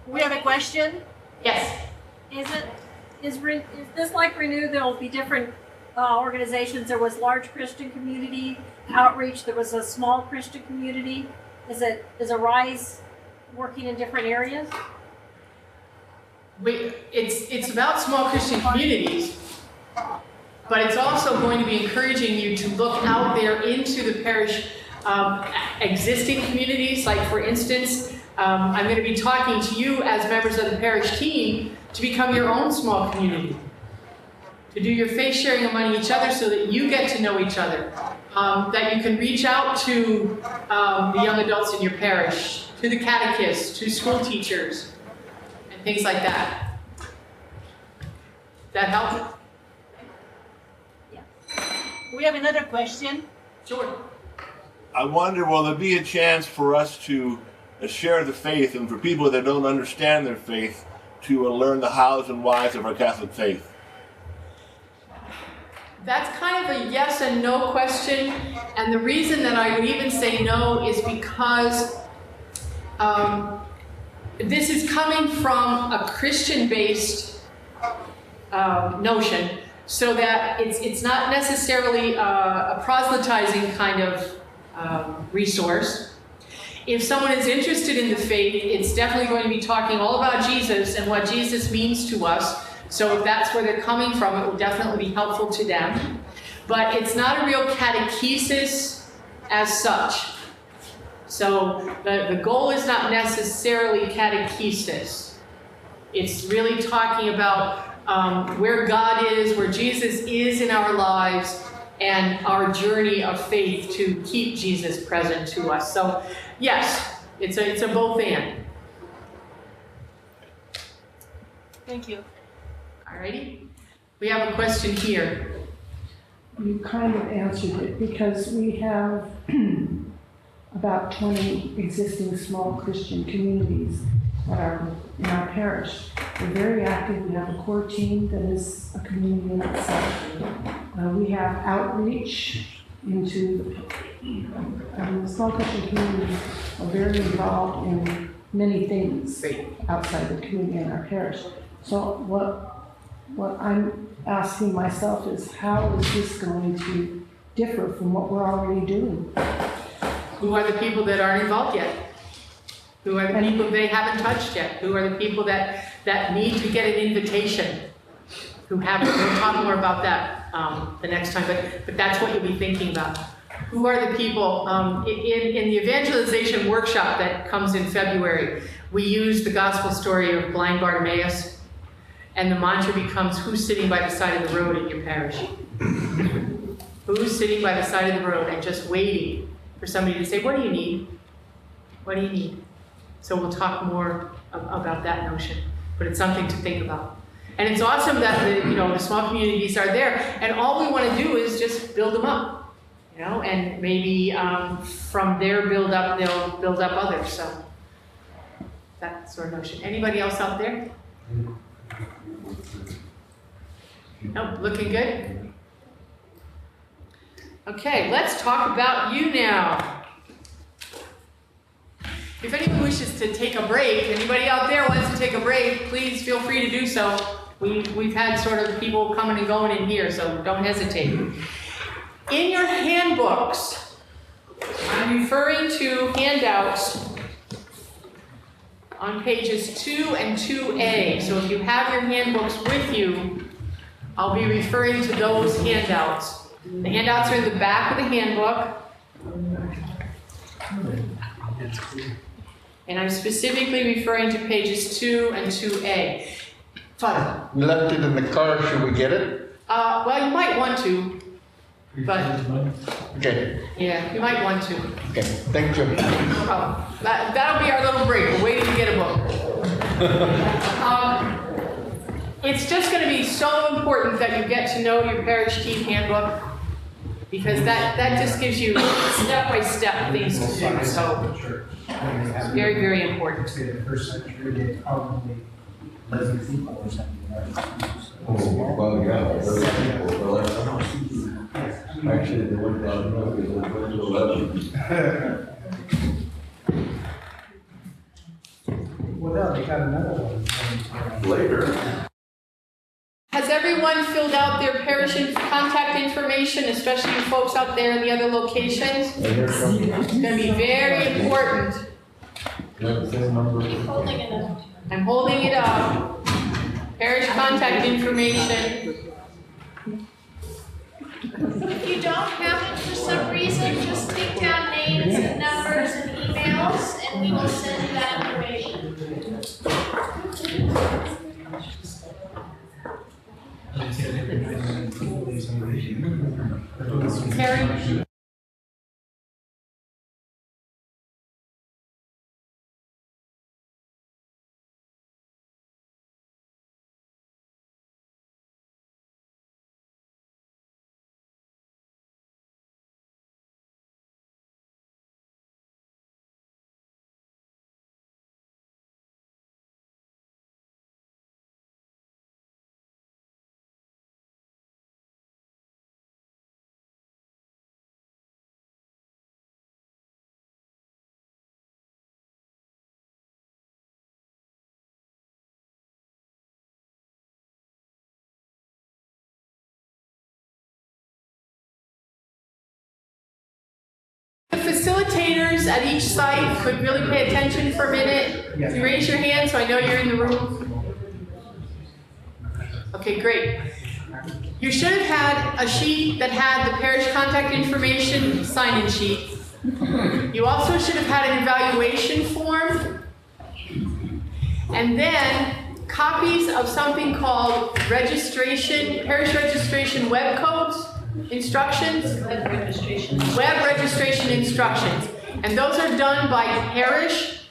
We have a question. Yes. Is this like Renew? There will be different organizations. There was large Christian community outreach. There was a small Christian community. Is Arise working in different areas? It's about small Christian communities, but it's also going to be encouraging you to look out there into the parish existing communities. Like, for instance, I'm going to be talking to you as members of the parish team to become your own small community, to do your faith sharing among each other so that you get to know each other, that you can reach out to the young adults in your parish, to the catechists, to school teachers, and things like that. That help? Yeah. We have another question. Sure. I wonder, will there be a chance for us to share the faith, and for people that don't understand their faith to learn the hows and whys of our Catholic faith? That's kind of a yes and no question, and the reason that I would even say no is because this is coming from a Christian-based notion, so that it's not necessarily a proselytizing kind of resource. If someone is interested in the faith, it's definitely going to be talking all about Jesus and what Jesus means to us. So if that's where they're coming from, it will definitely be helpful to them. But it's not a real catechesis as such. So the goal is not necessarily catechesis. It's really talking about where God is, where Jesus is in our lives, and our journey of faith to keep Jesus present to us. So yes, it's a both and. Thank you. Alrighty, we have a question here. You kind of answered it, because we have about 20 existing small Christian communities that are in our parish. We're very active. We have a core team that is a community in itself. We have outreach into the small Christian communities are very involved in many things outside the community in our parish. So what I'm asking myself is, how is this going to differ from what we're already doing? Who are the people that aren't involved yet? Who are the people they haven't touched yet? Who are the people that need to get an invitation? Who haven't? We'll talk more about that the next time, but that's what you'll be thinking about. Who are the people? In the evangelization workshop that comes in February, we use the gospel story of blind Bartimaeus, and the mantra becomes, who's sitting by the side of the road in your parish? Who's sitting by the side of the road and just waiting for somebody to say, what do you need? What do you need? So we'll talk more about that notion, but it's something to think about. And it's awesome that the small communities are there, and all we want to do is just build them up, and maybe from their build up, they'll build up others. So that sort of notion. Anybody else out there? No, looking good? Okay, let's talk about you now. If anyone wishes to take a break, anybody out there wants to take a break, please feel free to do so. We've had sort of people coming and going in here, so don't hesitate. In your handbooks, I'm referring to handouts on pages 2 and 2A. So if you have your handbooks with you, I'll be referring to those handouts. The handouts are in the back of the handbook. And I'm specifically referring to pages 2 and 2A. Father? We left it in the car, should we get it? Well, you might want to, but Okay, yeah, you might want to. okay, thank you. Oh, that'll be our little break. We're waiting to get a book. It's just going to be so important that you get to know your parish team handbook, because that just gives you step-by-step things to do. So it's very, very important. Say the first century, they probably 11 people or something, right? Well, yeah. Actually, they went down, because it went to 11. Well, no, they got another one. Later. Has everyone filled out their parish contact information, especially you folks out there in the other locations? It's going to be very important. You have the same number? Holding it up. I'm holding it up. Parish contact information. If you don't have it for some reason, just take down names and numbers and emails, and we will send you that information. Terry? The facilitators at each site could really pay attention for a minute. If you raise your hand so I know you're in the room. Okay, great. You should have had a sheet that had the parish contact information sign-in sheet. You also should have had an evaluation form. And then copies of something called parish registration web codes. Instructions? Web registration instructions. And those are done by parish.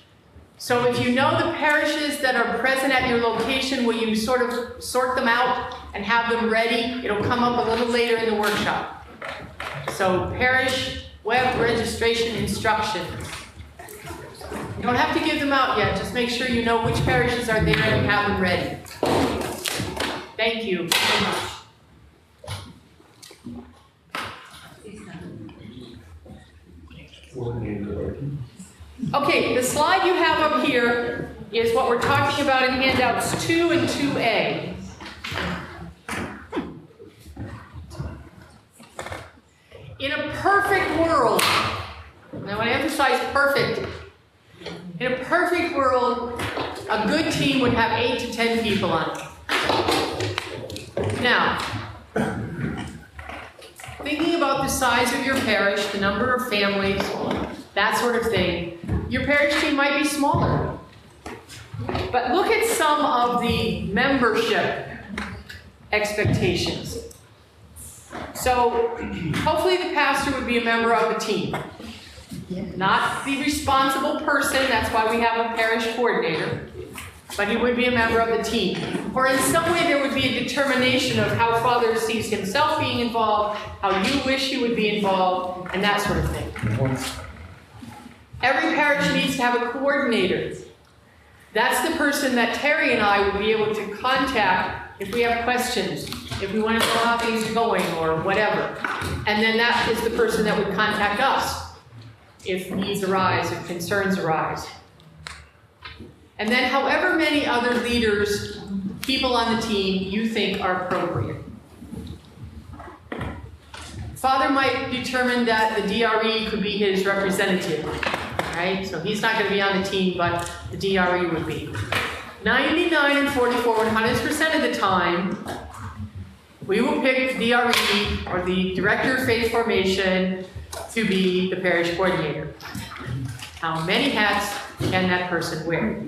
So if you know the parishes that are present at your location, will you sort of sort them out and have them ready? It'll come up a little later in the workshop. So parish web registration instructions. You don't have to give them out yet. Just make sure you know which parishes are there and have them ready. Thank you very much. Okay, the slide you have up here is what we're talking about in handouts 2 and 2A. In a perfect world, and I want to emphasize perfect, in a perfect world, a good team would have 8 to 10 people on it. Now, thinking about the size of your parish, the number of families, that sort of thing, your parish team might be smaller. But look at some of the membership expectations. So hopefully the pastor would be a member of the team. Not the responsible person, that's why we have a parish coordinator, but he would be a member of the team. Or in some way there would be a determination of how Father sees himself being involved, how you wish he would be involved, and that sort of thing. Every parish needs to have a coordinator. That's the person that Terry and I would be able to contact if we have questions, if we want to know how things are going or whatever. And then that is the person that would contact us if needs arise, if concerns arise. And then however many other leaders, people on the team you think are appropriate. Father might determine that the DRE could be his representative. right? So he's not gonna be on the team, but the DRE would be. 99 and 44, 100% of the time, we will pick the DRE, or the Director of Faith Formation, to be the parish coordinator. How many hats can that person wear?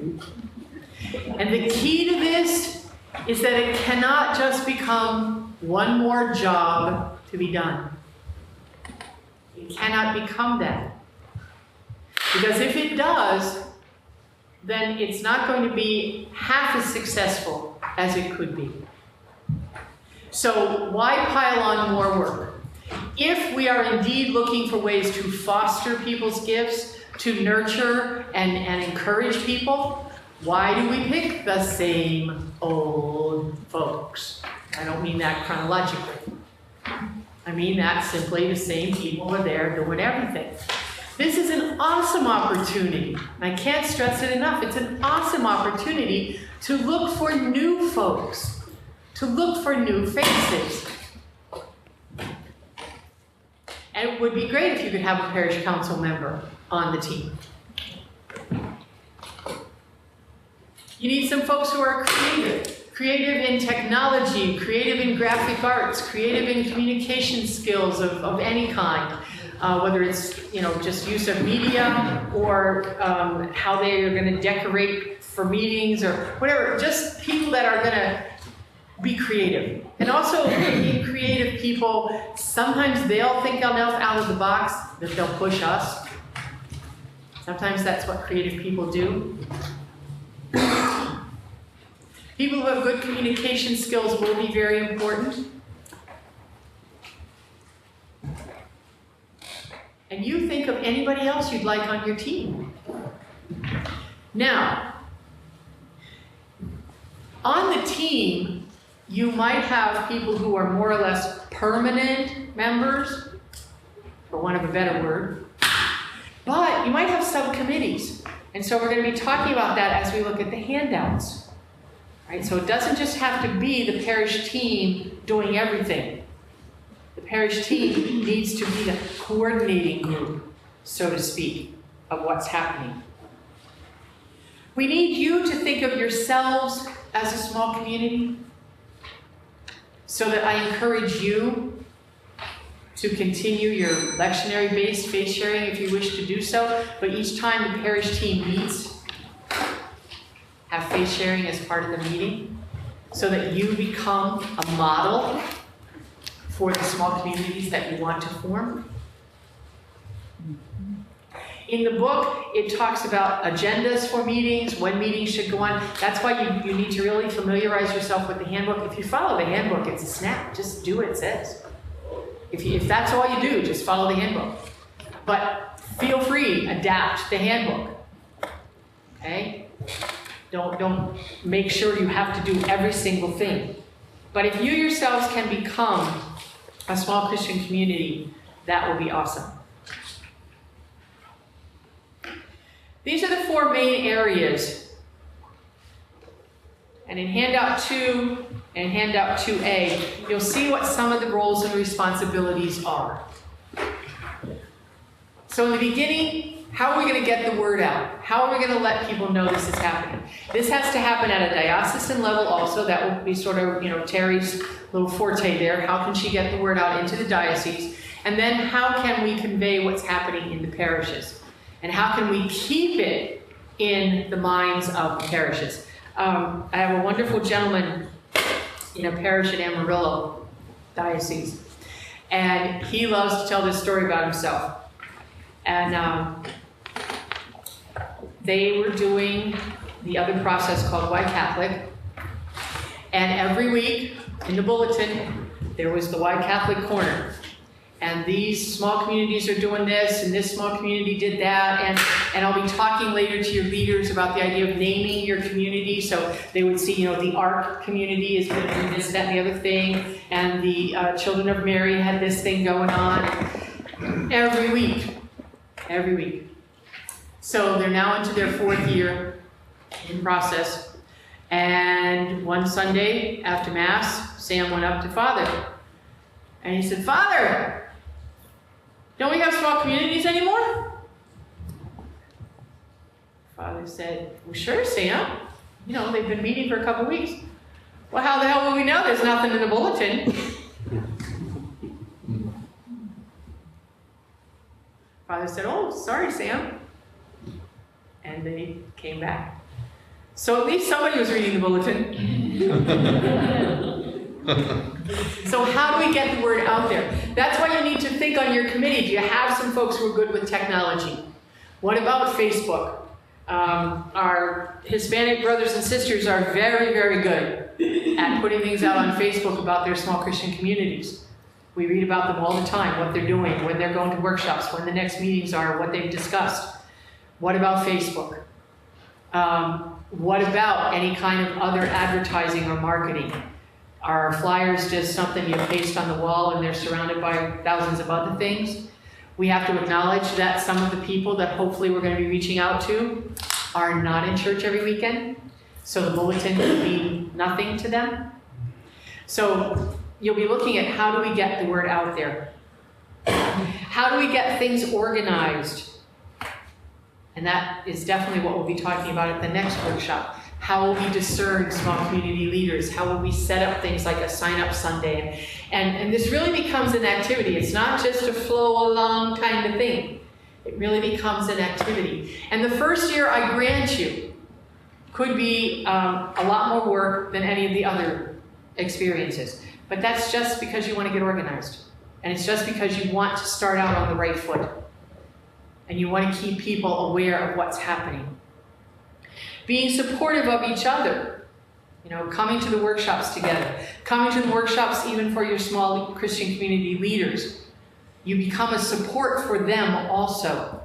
And the key to this is that it cannot just become one more job to be done. It cannot become that. Because if it does, then it's not going to be half as successful as it could be. So why pile on more work? If we are indeed looking for ways to foster people's gifts, to nurture and encourage people, why do we pick the same old folks? I don't mean that chronologically. I mean that simply the same people are there doing everything. This is an awesome opportunity. I can't stress it enough. It's an awesome opportunity to look for new folks, to look for new faces. And it would be great if you could have a parish council member on the team. You need some folks who are creative in technology, creative in graphic arts, creative in communication skills of any kind, whether it's just use of media or how they are going to decorate for meetings or whatever. Just people that are going to be creative. And also, being creative people, sometimes they'll think enough out of the box that they'll push us. Sometimes that's what creative people do. People who have good communication skills will be very important. And you think of anybody else you'd like on your team. Now, on the team, you might have people who are more or less permanent members, for want of a better word, but you might have subcommittees. And so we're going to be talking about that as we look at the handouts. Right? So it doesn't just have to be the parish team doing everything. The parish team needs to be the coordinating group, so to speak, of what's happening. We need you to think of yourselves as a small community, so that I encourage you to continue your lectionary-based faith sharing if you wish to do so, but each time the parish team meets, have faith sharing as part of the meeting, so that you become a model for the small communities that you want to form. In the book, it talks about agendas for meetings, when meetings should go on. That's why you need to really familiarize yourself with the handbook. If you follow the handbook, it's a snap. Just do what it says. If that's all you do, just follow the handbook. But feel free, adapt the handbook. Okay? Don't make sure you have to do every single thing. But if you yourselves can become a small Christian community, that will be awesome. These are the four main areas. And in handout 2 and handout 2A, you'll see what some of the roles and responsibilities are. So in the beginning, how are we going to get the word out? How are we going to let people know this is happening? This has to happen at a diocesan level also. That will be sort of, Terry's little forte there. How can she get the word out into the diocese? And then how can we convey what's happening in the parishes? And how can we keep it in the minds of the parishes? I have a wonderful gentleman in a parish in Amarillo Diocese, and he loves to tell this story about himself. And they were doing the other process called White Catholic, and every week in the bulletin there was the White Catholic corner. And these small communities are doing this, and this small community did that, and I'll be talking later to your leaders about the idea of naming your community. So they would see, the ARC community is going to do this, that, and the other thing, and the Children of Mary had this thing going on every week. So they're now into their 4th year in process, and one Sunday after Mass, Sam went up to Father, and he said, "Father, don't we have small communities anymore?" Father said, well, sure, Sam. You know, they've been meeting for a couple weeks. Well, how the hell will we know? There's nothing in the bulletin. Father said, oh, sorry, Sam. And they came back. So at least somebody was reading the bulletin. So how do we get the word out there? That's why you need to think on your committee. Do you have some folks who are good with technology? What about Facebook? Our Hispanic brothers and sisters are very, very good at putting things out on Facebook about their small Christian communities. We read about them all the time, what they're doing, when they're going to workshops, when the next meetings are, what they've discussed. What about Facebook? What about any kind of other advertising or marketing? Are flyers just something you paste on the wall and they're surrounded by thousands of other things? We have to acknowledge that some of the people that hopefully we're going to be reaching out to are not in church every weekend, so the bulletin could be nothing to them. So you'll be looking at how do we get the word out there? How do we get things organized? And that is definitely what we'll be talking about at the next workshop. How will we discern small community leaders? How will we set up things like a sign-up Sunday? And this really becomes an activity. It's not just a flow along kind of thing. It really becomes an activity. And the first year, I grant you, could be a lot more work than any of the other experiences. But that's just because you want to get organized. And it's just because you want to start out on the right foot. And you want to keep people aware of what's happening. Being supportive of each other, you know, coming to the workshops together, coming to the workshops even for your small Christian community leaders. You become a support for them also.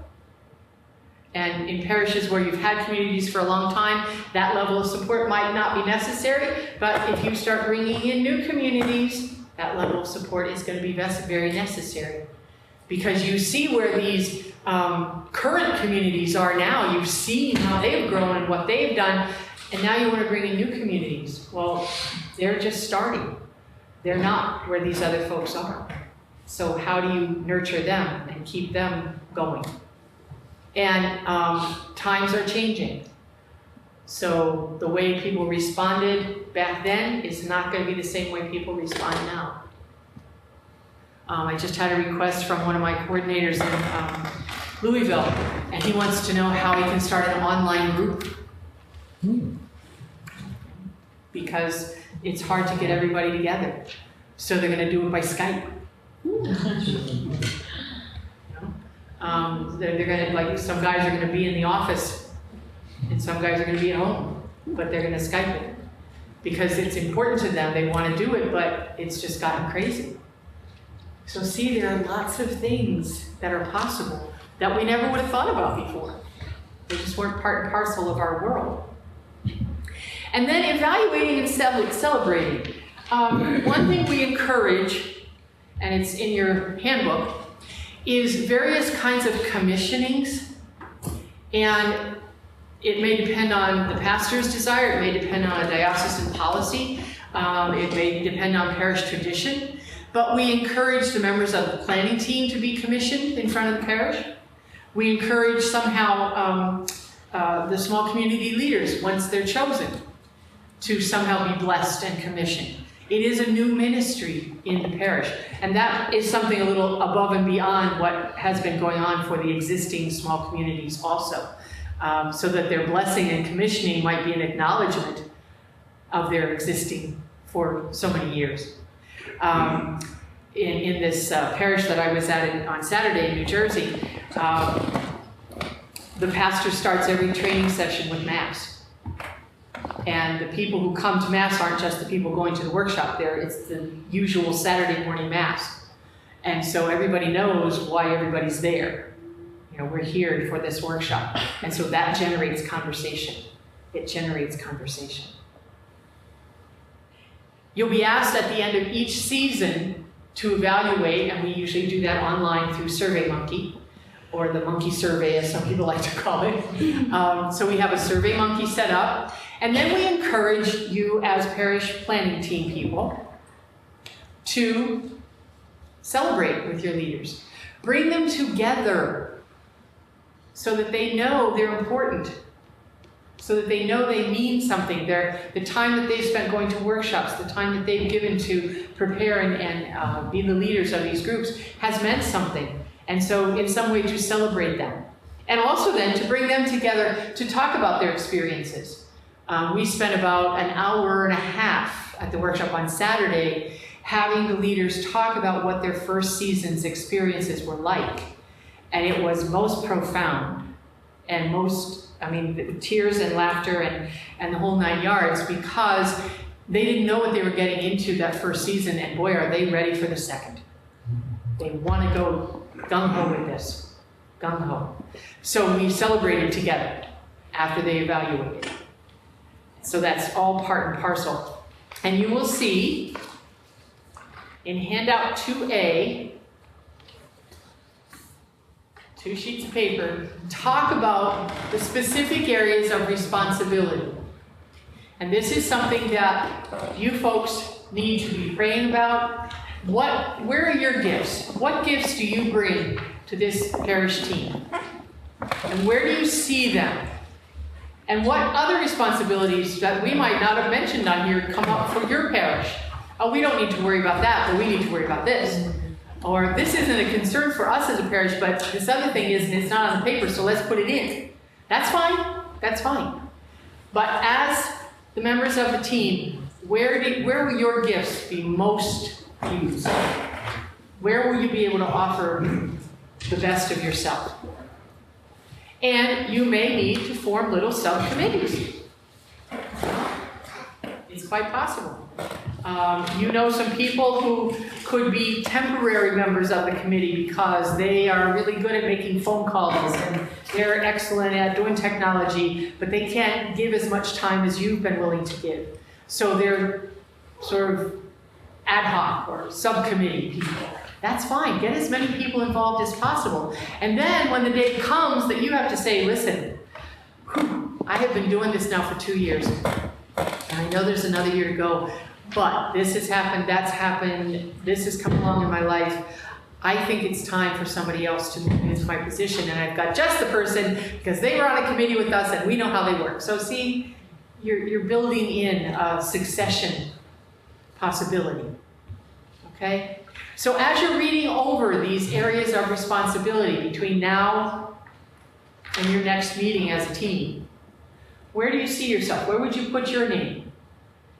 And in parishes where you've had communities for a long time, that level of support might not be necessary, but if you start bringing in new communities, that level of support is going to be very necessary. Because you see where these current communities are now. You've seen how they've grown and what they've done, and now you want to bring in new communities. Well, they're just starting. They're not where these other folks are. So how do you nurture them and keep them going? And times are changing. So the way people responded back then is not going to be the same way people respond now. I just had a request from one of my coordinators in Louisville, and he wants to know how he can start an online group. Because it's hard to get everybody together. So they're going to do it by Skype. They're going to, like, some guys are going to be in the office, and some guys are going to be at home, but they're going to Skype it. Because it's important to them, they want to do it, but it's just gotten crazy. So see, there are lots of things that are possible that we never would have thought about before. They just weren't part and parcel of our world. And then evaluating and celebrating. One thing we encourage, and it's in your handbook, is various kinds of commissionings. And it may depend on the pastor's desire, it may depend on a diocesan policy, it may depend on parish tradition. But we encourage the members of the planning team to be commissioned in front of the parish. We encourage somehow the small community leaders, once they're chosen, to somehow be blessed and commissioned. It is a new ministry in the parish, and that is something a little above and beyond what has been going on for the existing small communities also, so that their blessing and commissioning might be an acknowledgement of their existing for so many years. In this parish that I was at on Saturday in New Jersey, the pastor starts every training session with Mass. And the people who come to Mass aren't just the people going to the workshop there, it's the usual Saturday morning Mass. And so everybody knows why everybody's there. You know, we're here for this workshop. And so that generates conversation. It generates conversation. You'll be asked at the end of each season to evaluate, and we usually do that online through SurveyMonkey, or the monkey survey as some people like to call it. So we have a SurveyMonkey set up, and then we encourage you as parish planning team people to celebrate with your leaders. Bring them together so that they know they're important. so that they know they mean something. The time that they've spent going to workshops, the time that they've given to prepare and be the leaders of these groups has meant something. And so in some way to celebrate them. And also then to bring them together to talk about their experiences. We spent about an hour and a half at the workshop on Saturday having the leaders talk about what their first season's experiences were like. And it was most profound and most, I mean, tears and laughter and the whole 9 yards, because they didn't know what they were getting into that first season, and boy, are they ready for the second. They want to go gung-ho with this, gung-ho. So we celebrated together after they evaluated. So that's all part and parcel. And you will see in handout 2A, 2 sheets of paper, talk about the specific areas of responsibility. And this is something that you folks need to be praying about. Where are your gifts? What gifts do you bring to this parish team? And where do you see them? And what other responsibilities that we might not have mentioned on here come up for your parish? Oh, we don't need to worry about that, but we need to worry about this. Or this isn't a concern for us as a parish, but this other thing is, and it's not on the paper, so let's put it in. That's fine, that's fine. But as the members of the team, where will your gifts be most used? Where will you be able to offer the best of yourself? And you may need to form little subcommittees. It's quite possible. You know some people who could be temporary members of the committee because they are really good at making phone calls and they're excellent at doing technology, but they can't give as much time as you've been willing to give. So they're sort of ad hoc or subcommittee people. That's fine. Get as many people involved as possible. And then when the day comes that you have to say, listen, I have been doing this now for 2 years, and I know there's another year to go, but this has happened, that's happened, this has come along in my life. I think it's time for somebody else to move into my position, and I've got just the person because they were on a committee with us and we know how they work. So see, you're building in a succession possibility, okay? So as you're reading over these areas of responsibility between now and your next meeting as a team, where do you see yourself? Where would you put your name?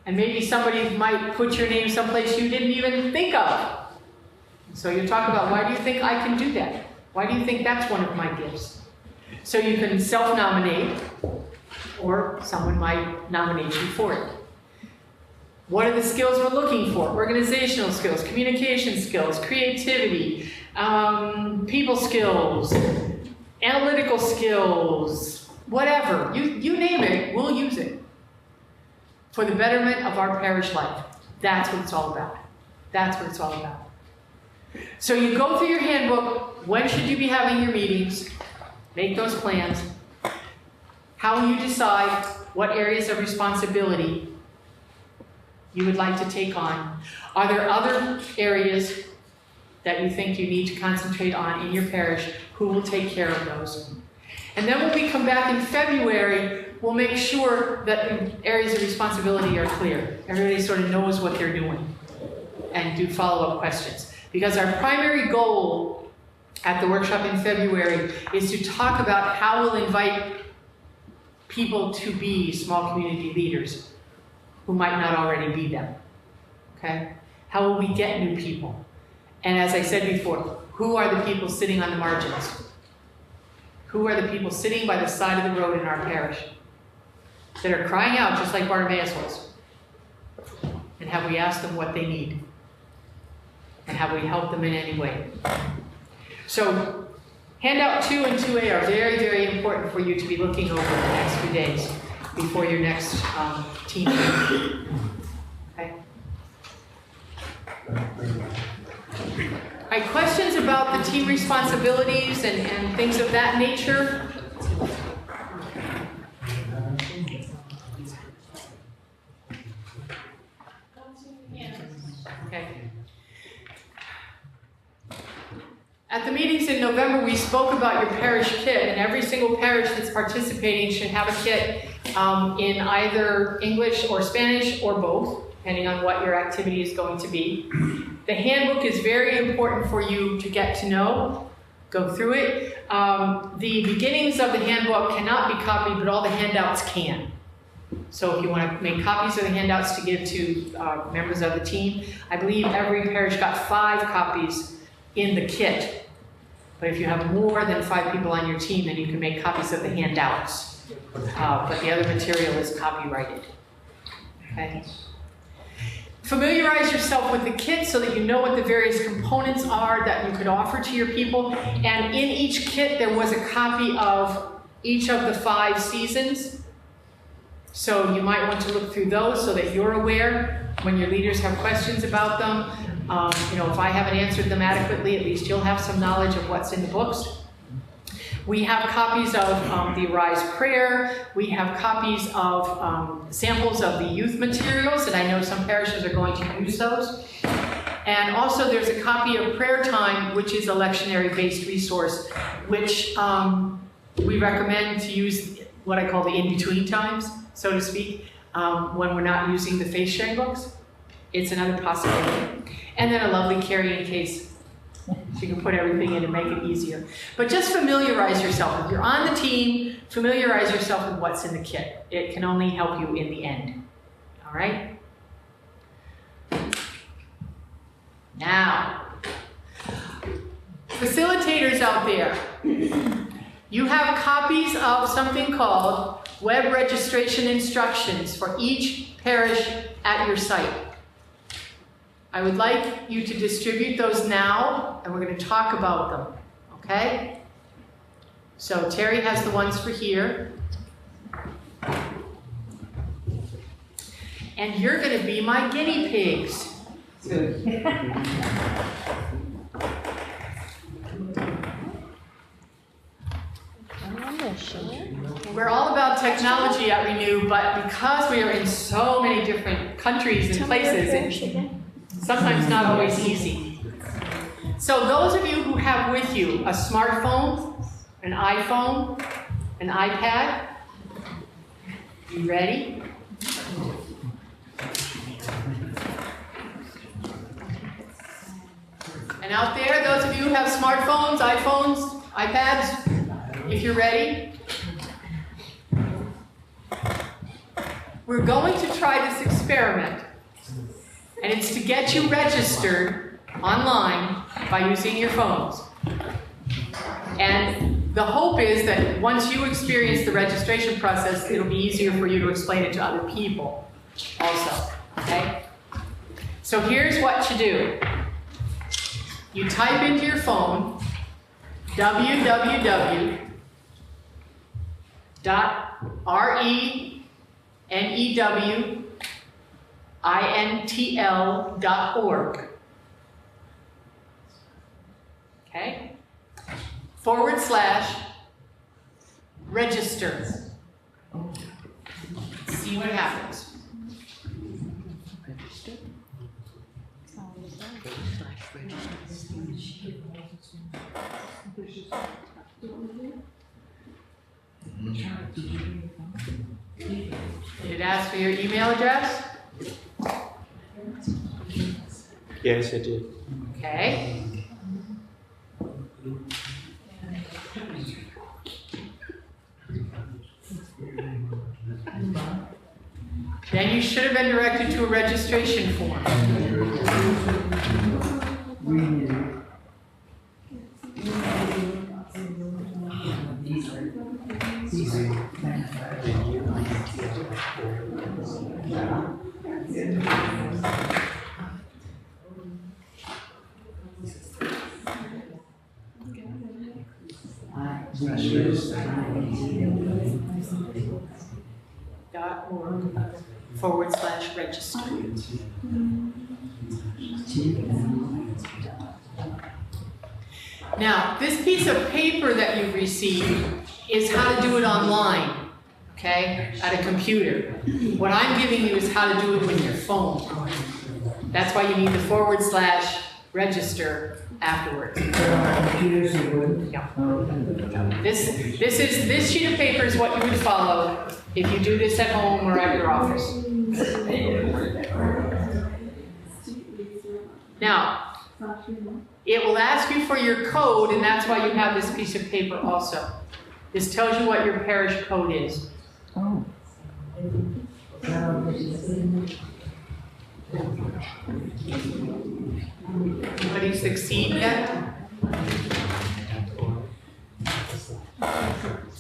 And maybe somebody might put your name someplace you didn't even think of. So you talk about, why do you think I can do that? Why do you think that's one of my gifts? So you can self-nominate, or someone might nominate you for it. What are the skills we're looking for? Organizational skills, communication skills, creativity, people skills, analytical skills, whatever. You name it, we'll use it for the betterment of our parish life. That's what it's all about. That's what it's all about. So you go through your handbook. When should you be having your meetings? Make those plans. How will you decide what areas of responsibility you would like to take on? Are there other areas that you think you need to concentrate on in your parish? Who will take care of those? And then when we come back in February, we'll make sure that the areas of responsibility are clear. Everybody sort of knows what they're doing and do follow-up questions. Because our primary goal at the workshop in February is to talk about how we'll invite people to be small community leaders who might not already be them, okay? How will we get new people? And as I said before, who are the people sitting on the margins? Who are the people sitting by the side of the road in our parish that are crying out just like Bartimaeus was? And have we asked them what they need? And have we helped them in any way? So handout 2 and 2A are very, very important for you to be looking over the next few days before your next team meeting. Okay? All right, questions about the team responsibilities and things of that nature? Okay. At the meetings in November, November, we spoke about your parish kit, and every single parish that's participating should have a kit in either English or Spanish or both, depending on what your activity is going to be. The handbook is very important for you to get to know. Go through it. The beginnings of the handbook cannot be copied, but all the handouts can. So if you want to make copies of the handouts to give to members of the team, I believe every parish got 5 copies in the kit. But if you have more than 5 people on your team, then you can make copies of the handouts. But the other material is copyrighted. Okay? Familiarize yourself with the kit so that you know what the various components are that you could offer to your people. And in each kit, there was a copy of each of the 5 seasons. So you might want to look through those so that you're aware when your leaders have questions about them. If I haven't answered them adequately, at least you'll have some knowledge of what's in the books. We have copies of the Arise Prayer. We have copies of samples of the youth materials, and I know some parishes are going to use those. And also there's a copy of Prayer Time, which is a lectionary-based resource, which we recommend to use what I call the in-between times, so to speak, when we're not using the faith sharing books. It's another possibility. And then a lovely carrying case. So you can put everything in and make it easier. But just familiarize yourself. If you're on the team, familiarize yourself with what's in the kit. It can only help you in the end. All right? Now, facilitators out there, you have copies of something called Web Registration Instructions for each parish at your site. I would like you to distribute those now, and we're going to talk about them, okay? So Terry has the ones for here. And you're going to be my guinea pigs. We're all about technology at Renew, but because we are in so many different countries and places, sometimes not always easy. So those of you who have with you a smartphone, an iPhone, an iPad, you ready? And out there, those of you who have smartphones, iPhones, iPads, if you're ready, we're going to try this experiment. And it's to get you registered online by using your phones. And the hope is that once you experience the registration process, it'll be easier for you to explain it to other people also, okay? So here's what you do. You type into your phone www.renewintl.org. Okay? /register. See what happens. Did it ask for your email address? Yes, it did. Okay. Then you should have been directed to a registration form. .org/register. Now, this piece of paper that you've received is how to do it online, okay, at a computer. What I'm giving you is how to do it with your phone. That's why you need the /register afterwards. Computers, you wouldn't? Yeah. This sheet of paper is what you would follow if you do this at home or at your office. Now, it will ask you for your code, and that's why you have this piece of paper also. This tells you what your parish code is. Oh. Anybody succeed yet?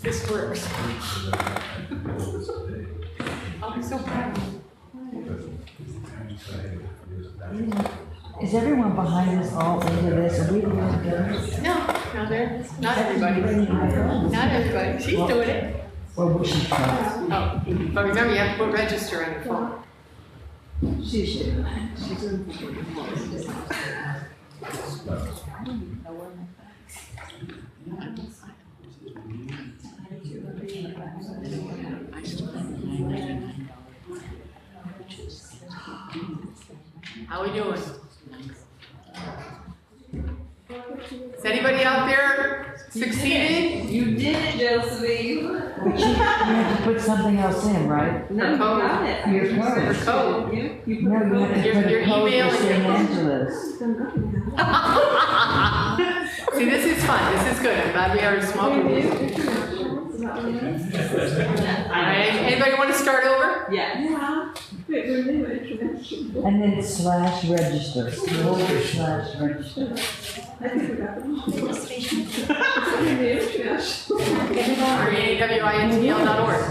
This works. I'm so proud. Is everyone behind us all into this? Are we the ones doing it? No, they're not everybody. Not everybody. She's doing it. Well, we should try. Oh, but remember, you have to put register on your phone. She should. How we doing? Is anybody out there succeeded? You did it, Josephine. But you have to put something else in, right? No, you got it. Your code. Your code. You No, you have to Your put a code email for and your- St. Angela's. See, this is fun. This is good. I'm glad we are a small community. All right. Anybody want to start over? Yeah. And then slash register. Slash register. Or awintl.org.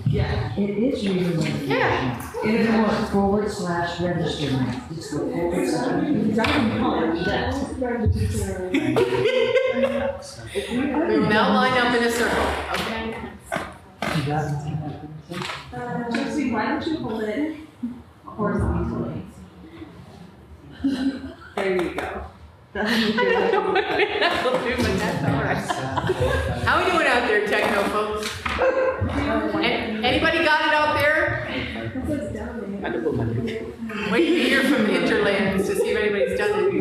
Yeah. It is reading registration. Yeah. It is forward slash register now. It's the forward slash. We will now line up in a circle. Okay. You got it. Josephine, why don't you hold it horizontally? There you go. I don't know what that'll do, but that's all right. How we doing out there, techno folks? Anybody got it out there? Wait to hear from Interlands to see if anybody's done it.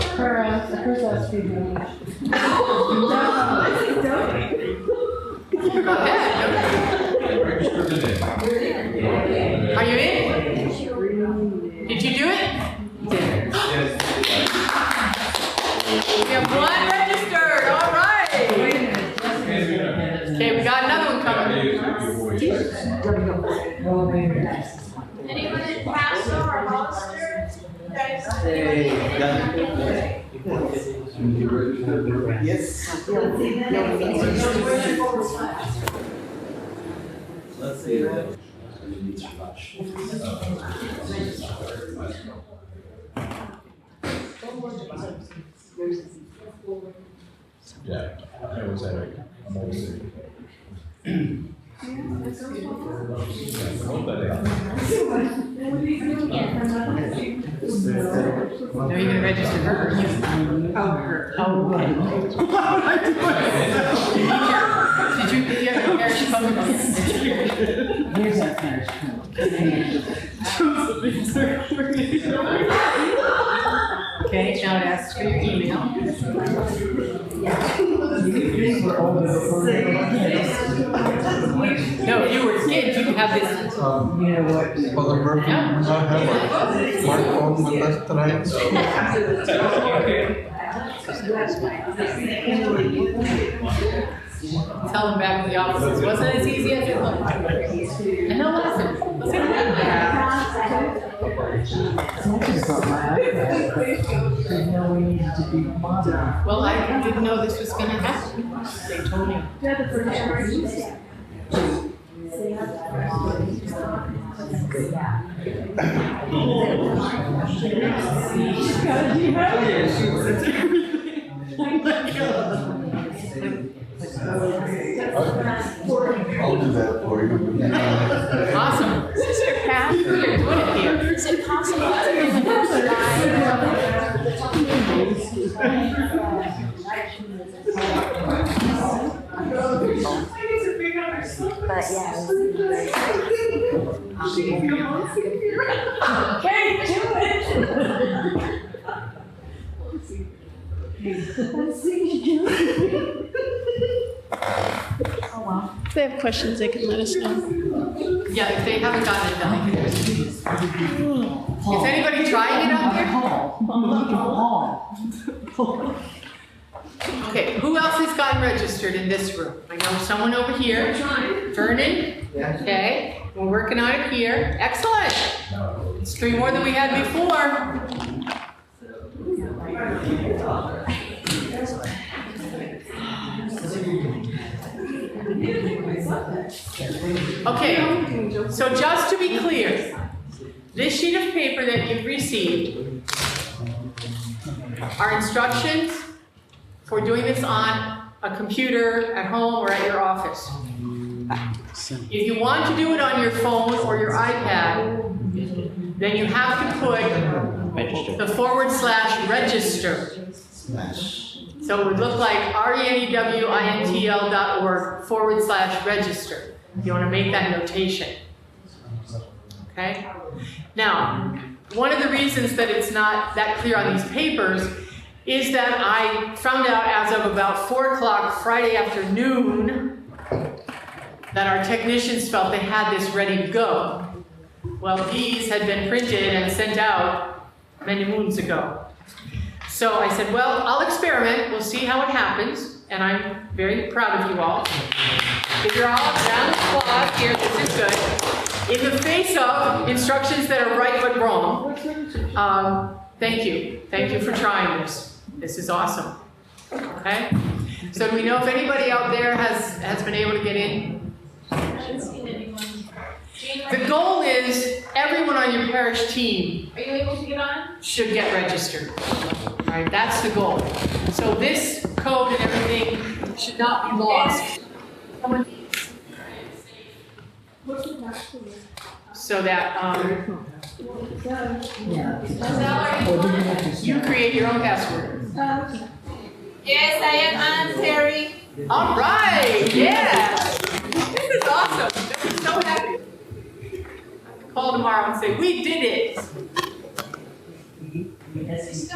Hers last few minutes. Go ahead. Are you in? Did you do it? We have one registered. All right. Okay, we got another one coming. Anyone in Paso or Hollister? Let's see that. Yeah, I was I'm always No, you're gonna register her. Oh, her. Oh, did you have your parish code? Here's our parish Okay, now it asks for your email. We're older before we were kids. No, if you were a kid, you'd have this. You know what? For the person who does not have a smartphone with us tonight. Tell them back in the office, it wasn't as easy as it looked. And they'll listen. They'll say, I just brought my iPad. Didn't know we needed to be modern. well, I didn't know this was gonna happen. They told me. I'll do that for you. Awesome. This is your path. You're doing it here. Is it possible to do But yeah. Hey, do it! If they have questions, they can let us know. Yeah, if they haven't gotten it done, they can just. Is anybody trying it out there? Okay, who else has gotten registered in this room? I know someone over here. Vernon? Okay, we're working on it here. Excellent. It's 3 more than we had before. Okay, so just to be clear, this sheet of paper that you've received are instructions for doing this on a computer at home or at your office. If you want to do it on your phone or your iPad, then you have to put the /register. So it would look like renewintl.org/register. You want to make that notation. Okay? Now, one of the reasons that it's not that clear on these papers is that I found out as of about 4 o'clock Friday afternoon that our technicians felt they had this ready to go. Well, these had been printed and sent out many moons ago. So I said, well, I'll experiment. We'll see how it happens. And I'm very proud of you all. If you're all down the applause here, this is good. In the face of instructions that are right but wrong, thank you. Thank you for trying this. This is awesome. Okay? So do we know if anybody out there has been able to get in? I haven't seen anyone. The goal is everyone on your parish team Are you able to get on? should get registered. All right, that's the goal. So this code and everything should not be lost. So that you create your own password. Yes, I am Ann Terry. All right, yes. This is awesome. I'm so happy. Call tomorrow and say, we did it.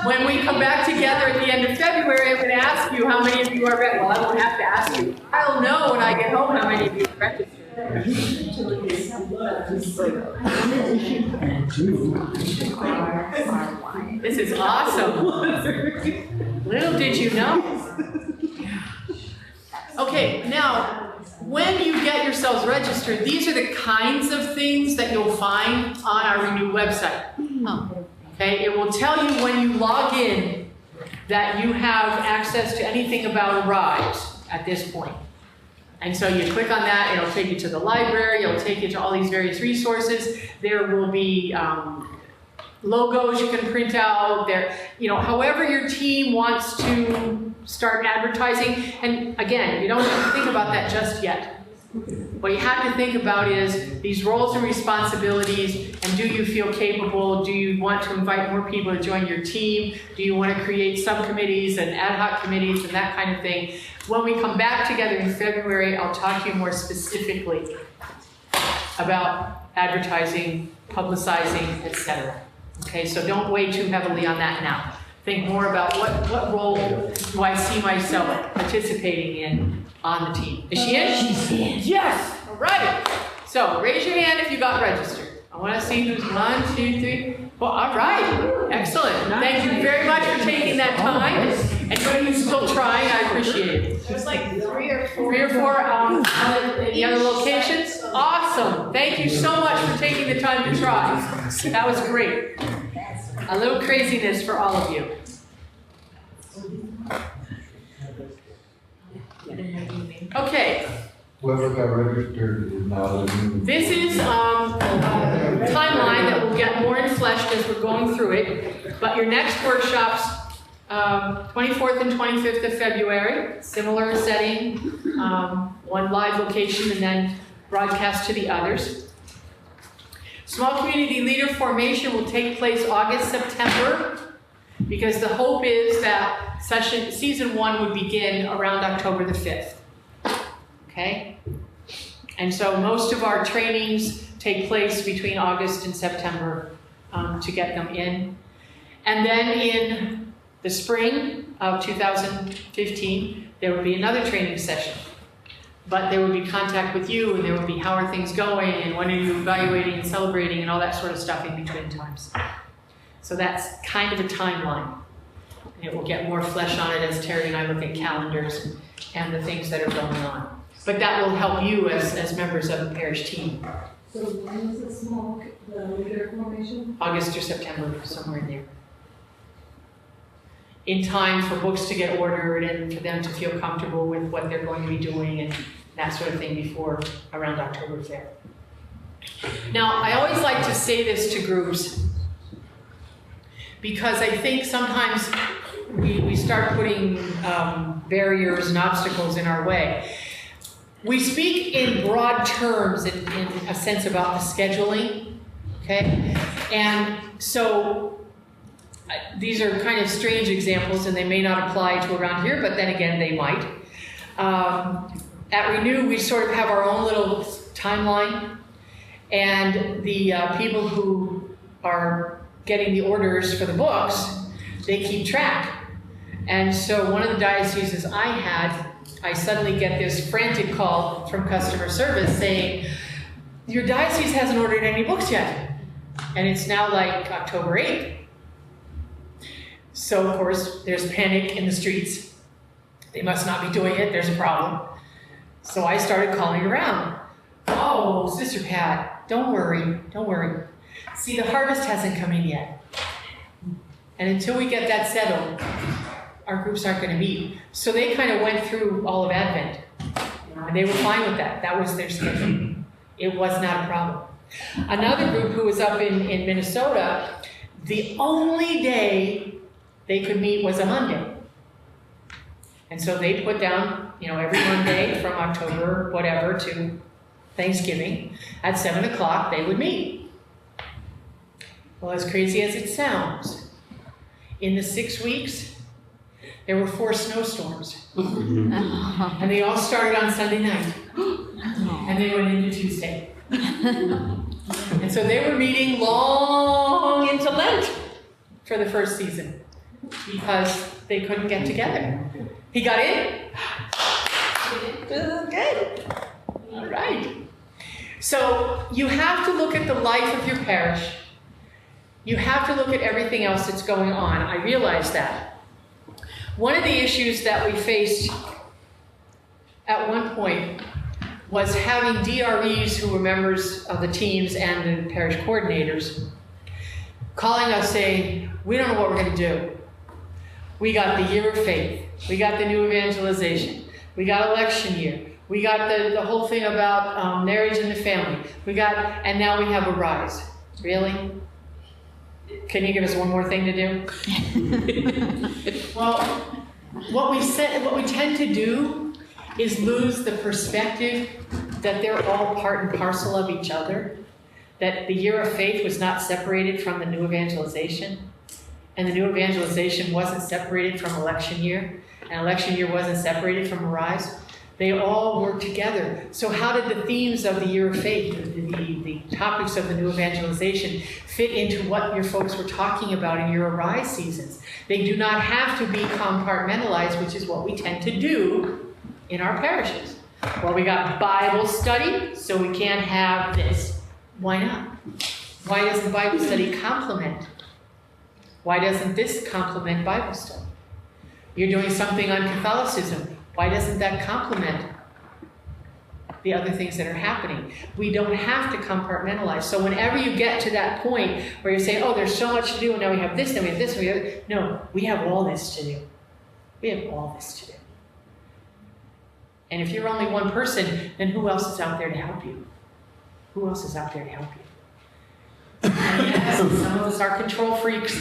When we come back together at the end of February, I'm going to ask you how many of you are registered. Well, I won't have to ask you. I'll know when I get home how many of you are registered. This is awesome. Little did you know. Okay, now, when you get yourselves registered, these are the kinds of things that you'll find on our Renew website. Okay, it will tell you when you log in that you have access to anything about Arise at this point. And so you click on that, it'll take you to the library, it'll take you to all these various resources. There will be logos you can print out, there, however your team wants to start advertising. And again, you don't have to think about that just yet. What you have to think about is these roles and responsibilities, and do you feel capable? Do you want to invite more people to join your team? Do you want to create subcommittees and ad hoc committees and that kind of thing? When we come back together in February, I'll talk to you more specifically about advertising, publicizing, etc. Okay, so don't weigh too heavily on that now. Think more about what role do I see myself participating in on the team. Is she in? She's in. Yes! All right. So raise your hand if you got registered. I want to see who's 1, 2, 3. Well, all right. Excellent. Thank you very much for taking that time. Anybody who's still trying, I appreciate it. There's like 3 or 4. 3 or 4 in the other locations? Awesome. Thank you so much for taking the time to try. That was great. A little craziness for all of you. Okay. Whoever got registered is now living. This is a timeline that will get more enfleshed as we're going through it. But your next workshops, 24th and 25th of February, similar setting, one live location and then broadcast to the others. Small community leader formation will take place August, September, because the hope is that season 1 would begin around October the 5th. Okay? And so most of our trainings take place between August and September to get them in. And then in The spring of 2015, there would be another training session. But there would be contact with you, and there would be how are things going, and when are you evaluating and celebrating, and all that sort of stuff in between times. So that's kind of a timeline. And it will get more flesh on it as Terry and I look at calendars and the things that are going on. But that will help you as members of the parish team. So when is the small, the leader formation? August or September, somewhere in there. In time for books to get ordered and for them to feel comfortable with what they're going to be doing and that sort of thing before around October 5th. Now, I always like to say this to groups because I think sometimes we start putting barriers and obstacles in our way. We speak in broad terms in a sense about the scheduling, okay? And so these are kind of strange examples and they may not apply to around here, but then again, they might. At Renew, we sort of have our own little timeline, and the people who are getting the orders for the books, they keep track. And so one of the dioceses I suddenly get this frantic call from customer service saying, your diocese hasn't ordered any books yet. And it's now like October 8th. So of course, there's panic in the streets. They must not be doing it, there's a problem. So I started calling around. Oh, Sister Pat, don't worry, don't worry. See, the harvest hasn't come in yet. And until we get that settled, our groups aren't going to meet. So they kind of went through all of Advent. And they were fine with that. That was their schedule. It was not a problem. Another group who was up in Minnesota, the only day they could meet was a Monday. And so they put down, every Monday from October, whatever, to Thanksgiving, at 7 o'clock, they would meet. Well, as crazy as it sounds, in the 6 weeks, there were 4 snowstorms. And they all started on Sunday night. And they went into Tuesday. And so they were meeting long into Lent for the first season because they couldn't get together. He got in? Good. All right. So you have to look at the life of your parish. You have to look at everything else that's going on. I realize that. One of the issues that we faced at one point was having DREs who were members of the teams and the parish coordinators calling us saying, we don't know what we're going to do. We got the year of faith. We got the new evangelization. We got election year. We got the whole thing about marriage and the family. And now we have Arise. Really? Can you give us one more thing to do? Well, what we tend to do is lose the perspective that they're all part and parcel of each other, that the year of faith was not separated from the new evangelization, and the new evangelization wasn't separated from election year, and election year wasn't separated from Arise. They all work together. So how did the themes of the year of faith, the topics of the new evangelization, fit into what your folks were talking about in your Arise seasons? They do not have to be compartmentalized, which is what we tend to do in our parishes. Well, we got Bible study, so we can't have this. Why not? Why doesn't Bible study complement? Why doesn't this complement Bible study? You're doing something on Catholicism. Why doesn't that complement the other things that are happening? We don't have to compartmentalize. So whenever you get to that point where you're saying, oh, there's so much to do, and now we have this, and we have this, and we have this. No, we have all this to do. We have all this to do. And if you're only one person, then who else is out there to help you? Who else is out there to help you? And yes, some of us are control freaks.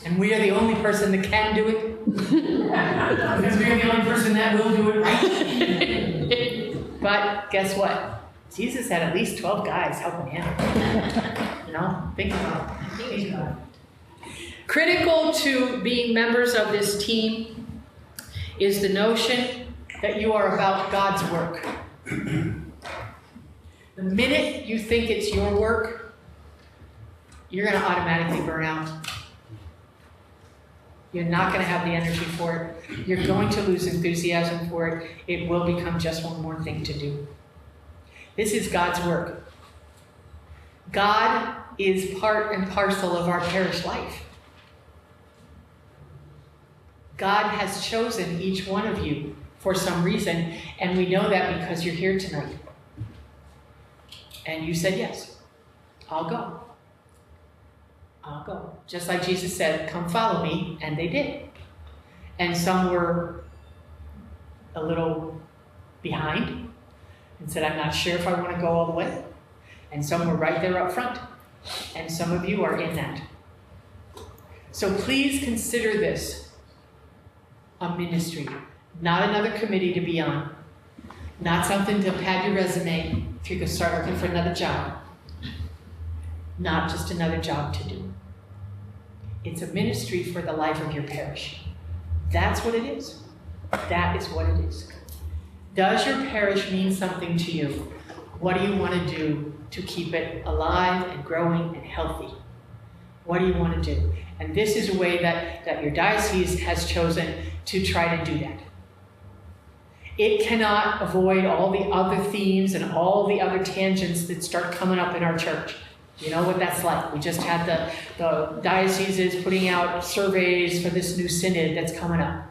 And we are the only person that can do it. Because we are the only person that will do it right. But guess what? Jesus had at least 12 guys helping him. Think about it. Critical to being members of this team is the notion that you are about God's work. The minute you think it's your work, you're going to automatically burn out. You're not going to have the energy for it. You're going to lose enthusiasm for it. It will become just one more thing to do. This is God's work. God is part and parcel of our parish life. God has chosen each one of you for some reason, and we know that because you're here tonight. And you said, yes, I'll go. I'll go. Just like Jesus said, come follow me, and they did. And some were a little behind and said, I'm not sure if I want to go all the way. And some were right there up front. And some of you are in that. So please consider this a ministry, not another committee to be on, not something to pad your resume if you could start looking for another job, not just another job to do. It's a ministry for the life of your parish. That's what it is. That is what it is. Does your parish mean something to you? What do you want to do to keep it alive and growing and healthy? What do you want to do? And this is a way that your diocese has chosen to try to do that. It cannot avoid all the other themes and all the other tangents that start coming up in our church. You know what that's like. We just had the dioceses putting out surveys for this new synod that's coming up.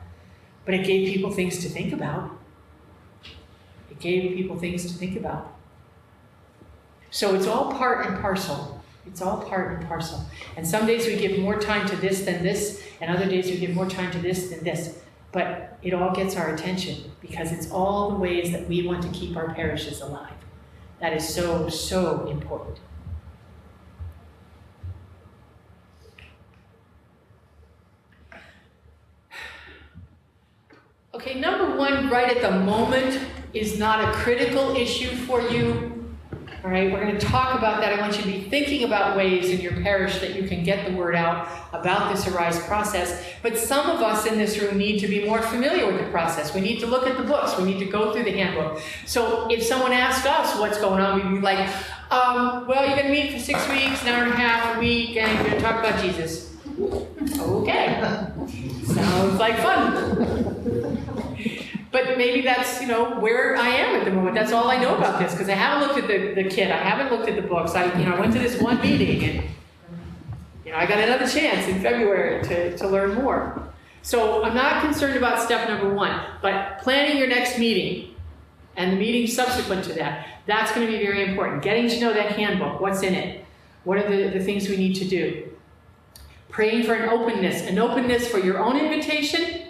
But it gave people things to think about. It gave people things to think about. So it's all part and parcel. It's all part and parcel. And some days we give more time to this than this, and other days we give more time to this than this. But it all gets our attention because it's all the ways that we want to keep our parishes alive. That is so, so important. Okay, number one, right at the moment, is not a critical issue for you. All right, we're going to talk about that. I want you to be thinking about ways in your parish that you can get the word out about this Arise process. But some of us in this room need to be more familiar with the process. We need to look at the books. We need to go through the handbook. So if someone asks us what's going on, we'd be like, well, you're going to meet for 6 weeks, an hour and a half a week, and you're going to talk about Jesus. Okay. Sounds like fun. But maybe that's, where I am at the moment. That's all I know about this, because I haven't looked at the kit. I haven't looked at the books. I went to this one meeting, and, I got another chance in February to learn more. So I'm not concerned about step number one, but planning your next meeting and the meeting subsequent to that, that's going to be very important. Getting to know that handbook, what's in it, what are the things we need to do. Praying for an openness for your own invitation.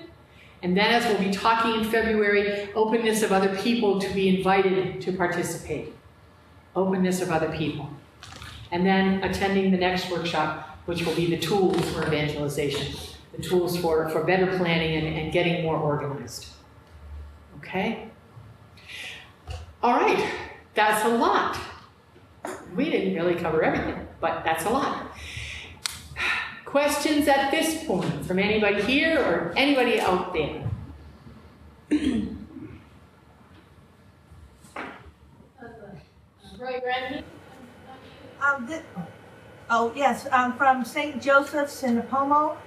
And then, as we'll be talking in February, openness of other people to be invited to participate. Openness of other people. And then attending the next workshop, which will be the tools for evangelization. The tools for better planning and getting more organized. Okay? All right, that's a lot. We didn't really cover everything, but that's a lot. Questions at this point from anybody here or anybody out there? Roy Brennan? Yes, from St. Joseph's in Napomo.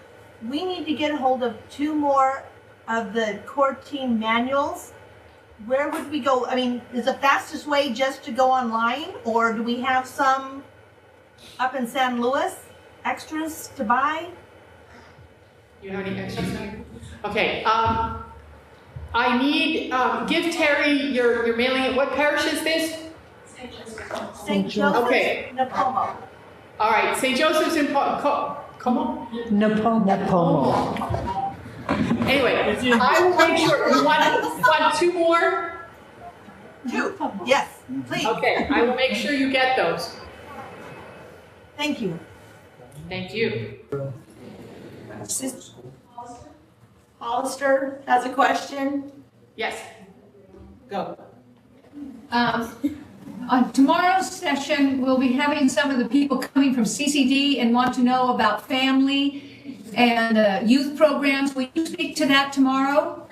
We need to get a hold of 2 more of the core team manuals. Where would we go? I mean, is the fastest way just to go online, or do we have some up in San Luis? Extras to buy? You have any extras? Okay, I need, give Terry your mailing. What parish is this? St. Joseph's, okay. Napomo. All right, St. Joseph's in Como? Napomo. Anyway, I will make sure. You want 2 more? 2, yes, please. Okay, I will make sure you get those. Thank you. Thank you. Hollister has a question. Yes. Go. On tomorrow's session, we'll be having some of the people coming from CCD and want to know about family and youth programs. Will you speak to that tomorrow?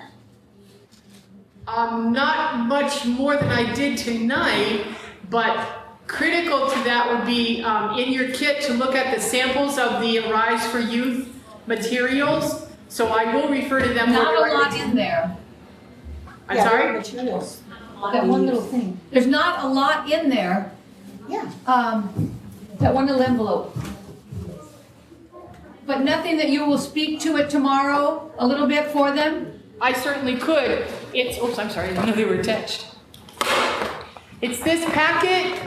Not much more than I did tonight, but critical to that would be in your kit to look at the samples of the Arise for Youth materials So I will refer to them. Not a lot in there. I'm sorry? Materials. That one little thing. There's not a lot in there. Yeah. That one little envelope. But nothing that you will speak to it tomorrow, a little bit for them? I certainly could. It's, oops, I'm sorry, I didn't know they were attached. It's this packet,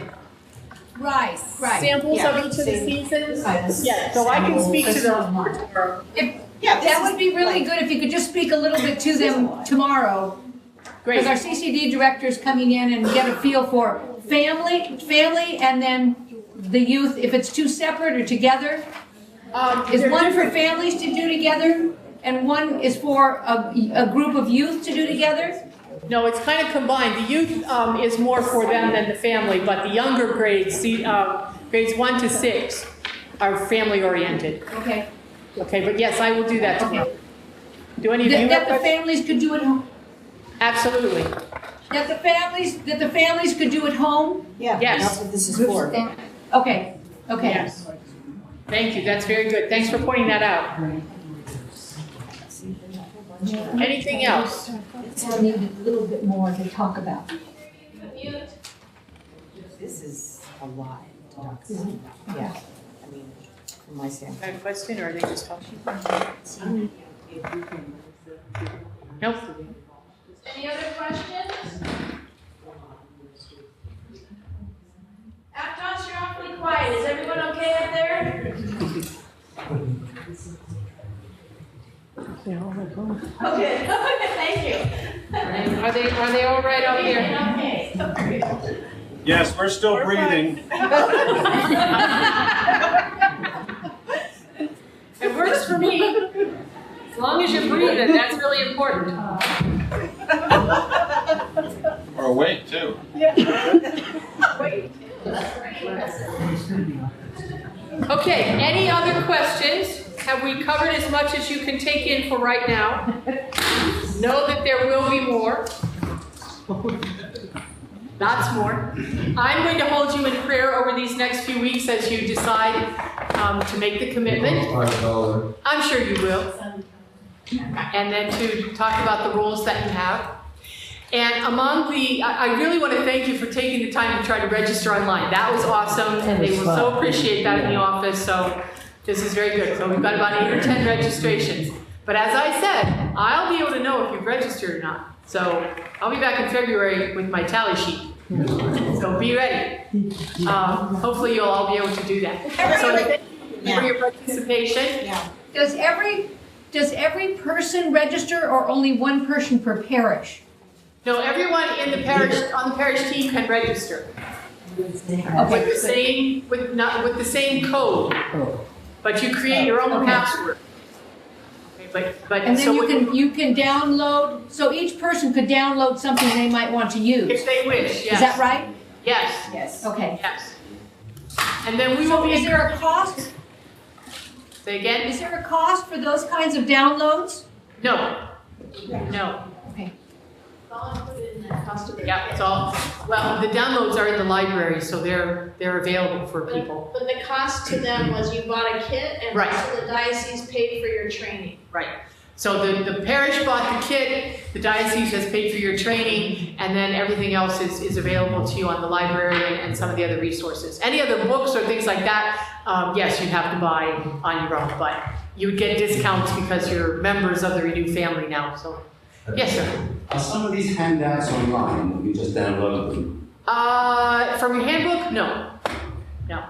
Right. samples of each of the seasons. Yeah, so I can speak to them tomorrow. That would be really good if you could just speak a little bit to them tomorrow. Great. Because our CCD director's coming in and get a feel for family, and then the youth, if it's two separate or together. Is one for families to do together, and one is for a group of youth to do together? No, it's kind of combined. The youth is more for them than the family, but the younger grades, grades 1 to 6, are family oriented. Okay. Okay, but yes, I will do that tomorrow. Do any of you That have the questions? families could do at home? Absolutely. That the families could do at home? Yeah, Yes. that's what this is for. Okay, okay. Yes. Thank you, that's very good. Thanks for pointing that out. Anything else? I need a little bit more to talk about. This is a lot to talk about. Yeah, I mean, from my standpoint. Got a question, or are they just talking? Nope. Any other questions? Aptos, you're awfully quiet. Is everyone okay up there? Okay, thank you. Are they all right out there? Okay. Yes, we're still breathing. It works for me. As long as you're breathing, that's really important. Or awake too. Okay, any other questions? Have we covered as much as you can take in for right now? Know that there will be more. Lots more. I'm going to hold you in prayer over these next few weeks as you decide to make the commitment. I'm sure you will. And then to talk about the roles that you have. And among I really want to thank you for taking the time to try to register online. That was awesome, and they will so appreciate that in the office, so this is very good. So we've got about 8 or 10 registrations. But as I said, I'll be able to know if you've registered or not. So I'll be back in February with my tally sheet. So be ready. Hopefully you'll all be able to do that. So thank you for your participation. Yeah. Does every person register, or only one person per parish? No, everyone in the parish, on the parish team can register. With the same code. But you create your own password. Okay, but And then so you can download, so each person could download something they might want to use. if they wish, yes. Is that right? Yes. Yes. Okay. Yes. And then we will be. Is there a cost? Say again? Is there a cost for those kinds of downloads? No. No. Okay. All included in that cost of the. Yeah, it's all, well, the downloads are in the library, so they're available for people. But the cost to them was you bought a kit and Right. also the diocese paid for your training. Right. So the parish bought the kit, the diocese has paid for your training, and then everything else is available to you on the library and some of the other resources. Any other books or things like that, yes, you'd have to buy on your own, but you would get discounts because you're members of the Renew family now, so. Yes, sir. Are some of these handouts online, or you just download them? From your handbook? No. No.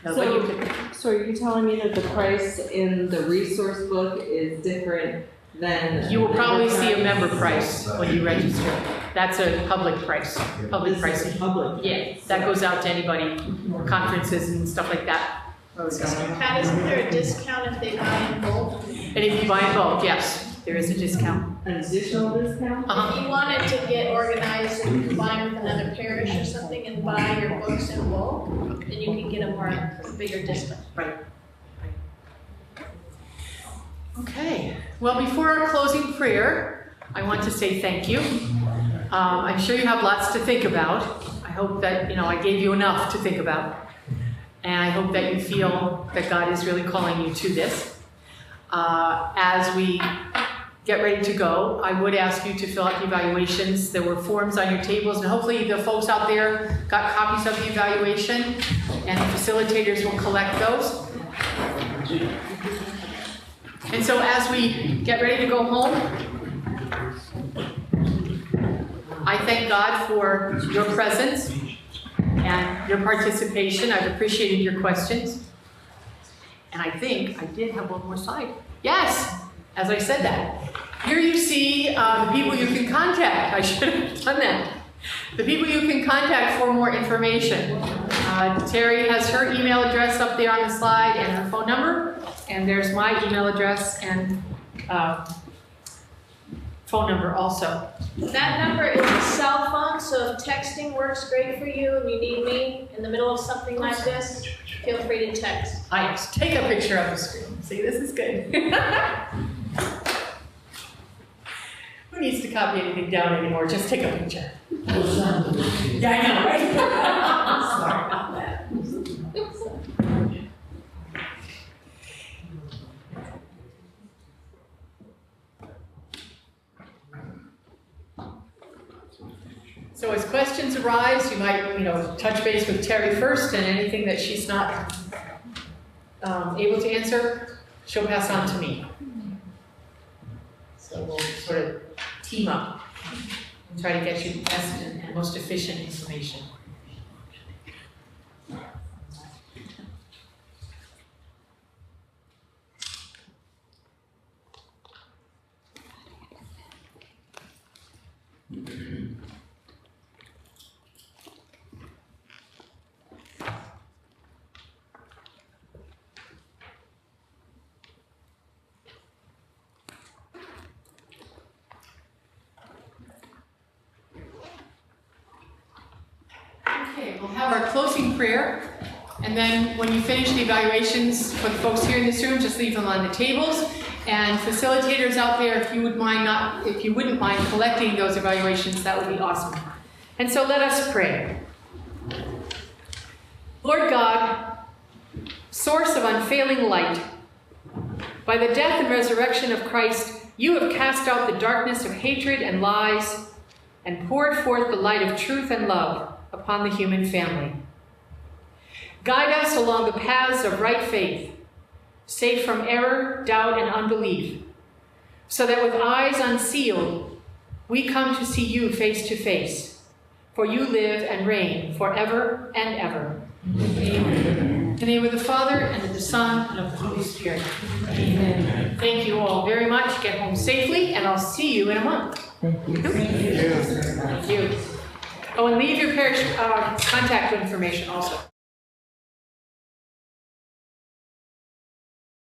No, but you could. So are you telling me that the price in the resource book is different than? You will probably see a member price when you register. That's a public price, public pricing. Public. Yeah, that goes out to anybody, conferences and stuff like that. Pat, isn't there a discount if they buy in bulk? And if you buy in bulk, yes, there is a discount. An additional discount? If you wanted to get organized and combine with another parish or something and buy your books in bulk, then you can get a bigger discount. Right. Okay, well, before our closing prayer, I want to say thank you. I'm sure you have lots to think about. I hope that, I gave you enough to think about. And I hope that you feel that God is really calling you to this. As we get ready to go, I would ask you to fill out the evaluations. There were forms on your tables, and hopefully the folks out there got copies of the evaluation, and the facilitators will collect those. And so as we get ready to go home, I thank God for your presence and your participation. I've appreciated your questions. And I think I did have one more slide. Yes, as I said that. Here you see the people you can contact. I should have done that. The people you can contact for more information. Terry has her email address up there on the slide and her phone number. And there's my email address and phone number also. That number is a cell phone, so if texting works great for you and you need me in the middle of something like this, feel free to text. I just take a picture of the screen. See, this is good. Who needs to copy anything down anymore? Just take a picture. Yeah, I know, right? Sorry about that. So as questions arise, you might, touch base with Terry first, and anything that she's not able to answer, she'll pass on to me. So we'll sort of team up and try to get you the best and most efficient information. Okay, we'll have our closing prayer, and then when you finish the evaluations for the folks here in this room, just leave them on the tables. And facilitators out there, if you wouldn't mind collecting those evaluations, that would be awesome. And so let us pray. Lord God, source of unfailing light, by the death and resurrection of Christ, you have cast out the darkness of hatred and lies and poured forth the light of truth and love upon the human family. Guide us along the paths of right faith, safe from error, doubt, and unbelief, so that with eyes unsealed, we come to see you face to face, for you live and reign forever and ever. Amen. In the name of the Father, and of the Son, and of the Holy Spirit. Amen. Thank you all very much. Get home safely, and I'll see you in a month. Thank you. Thank you. Oh, and leave your parish contact information also.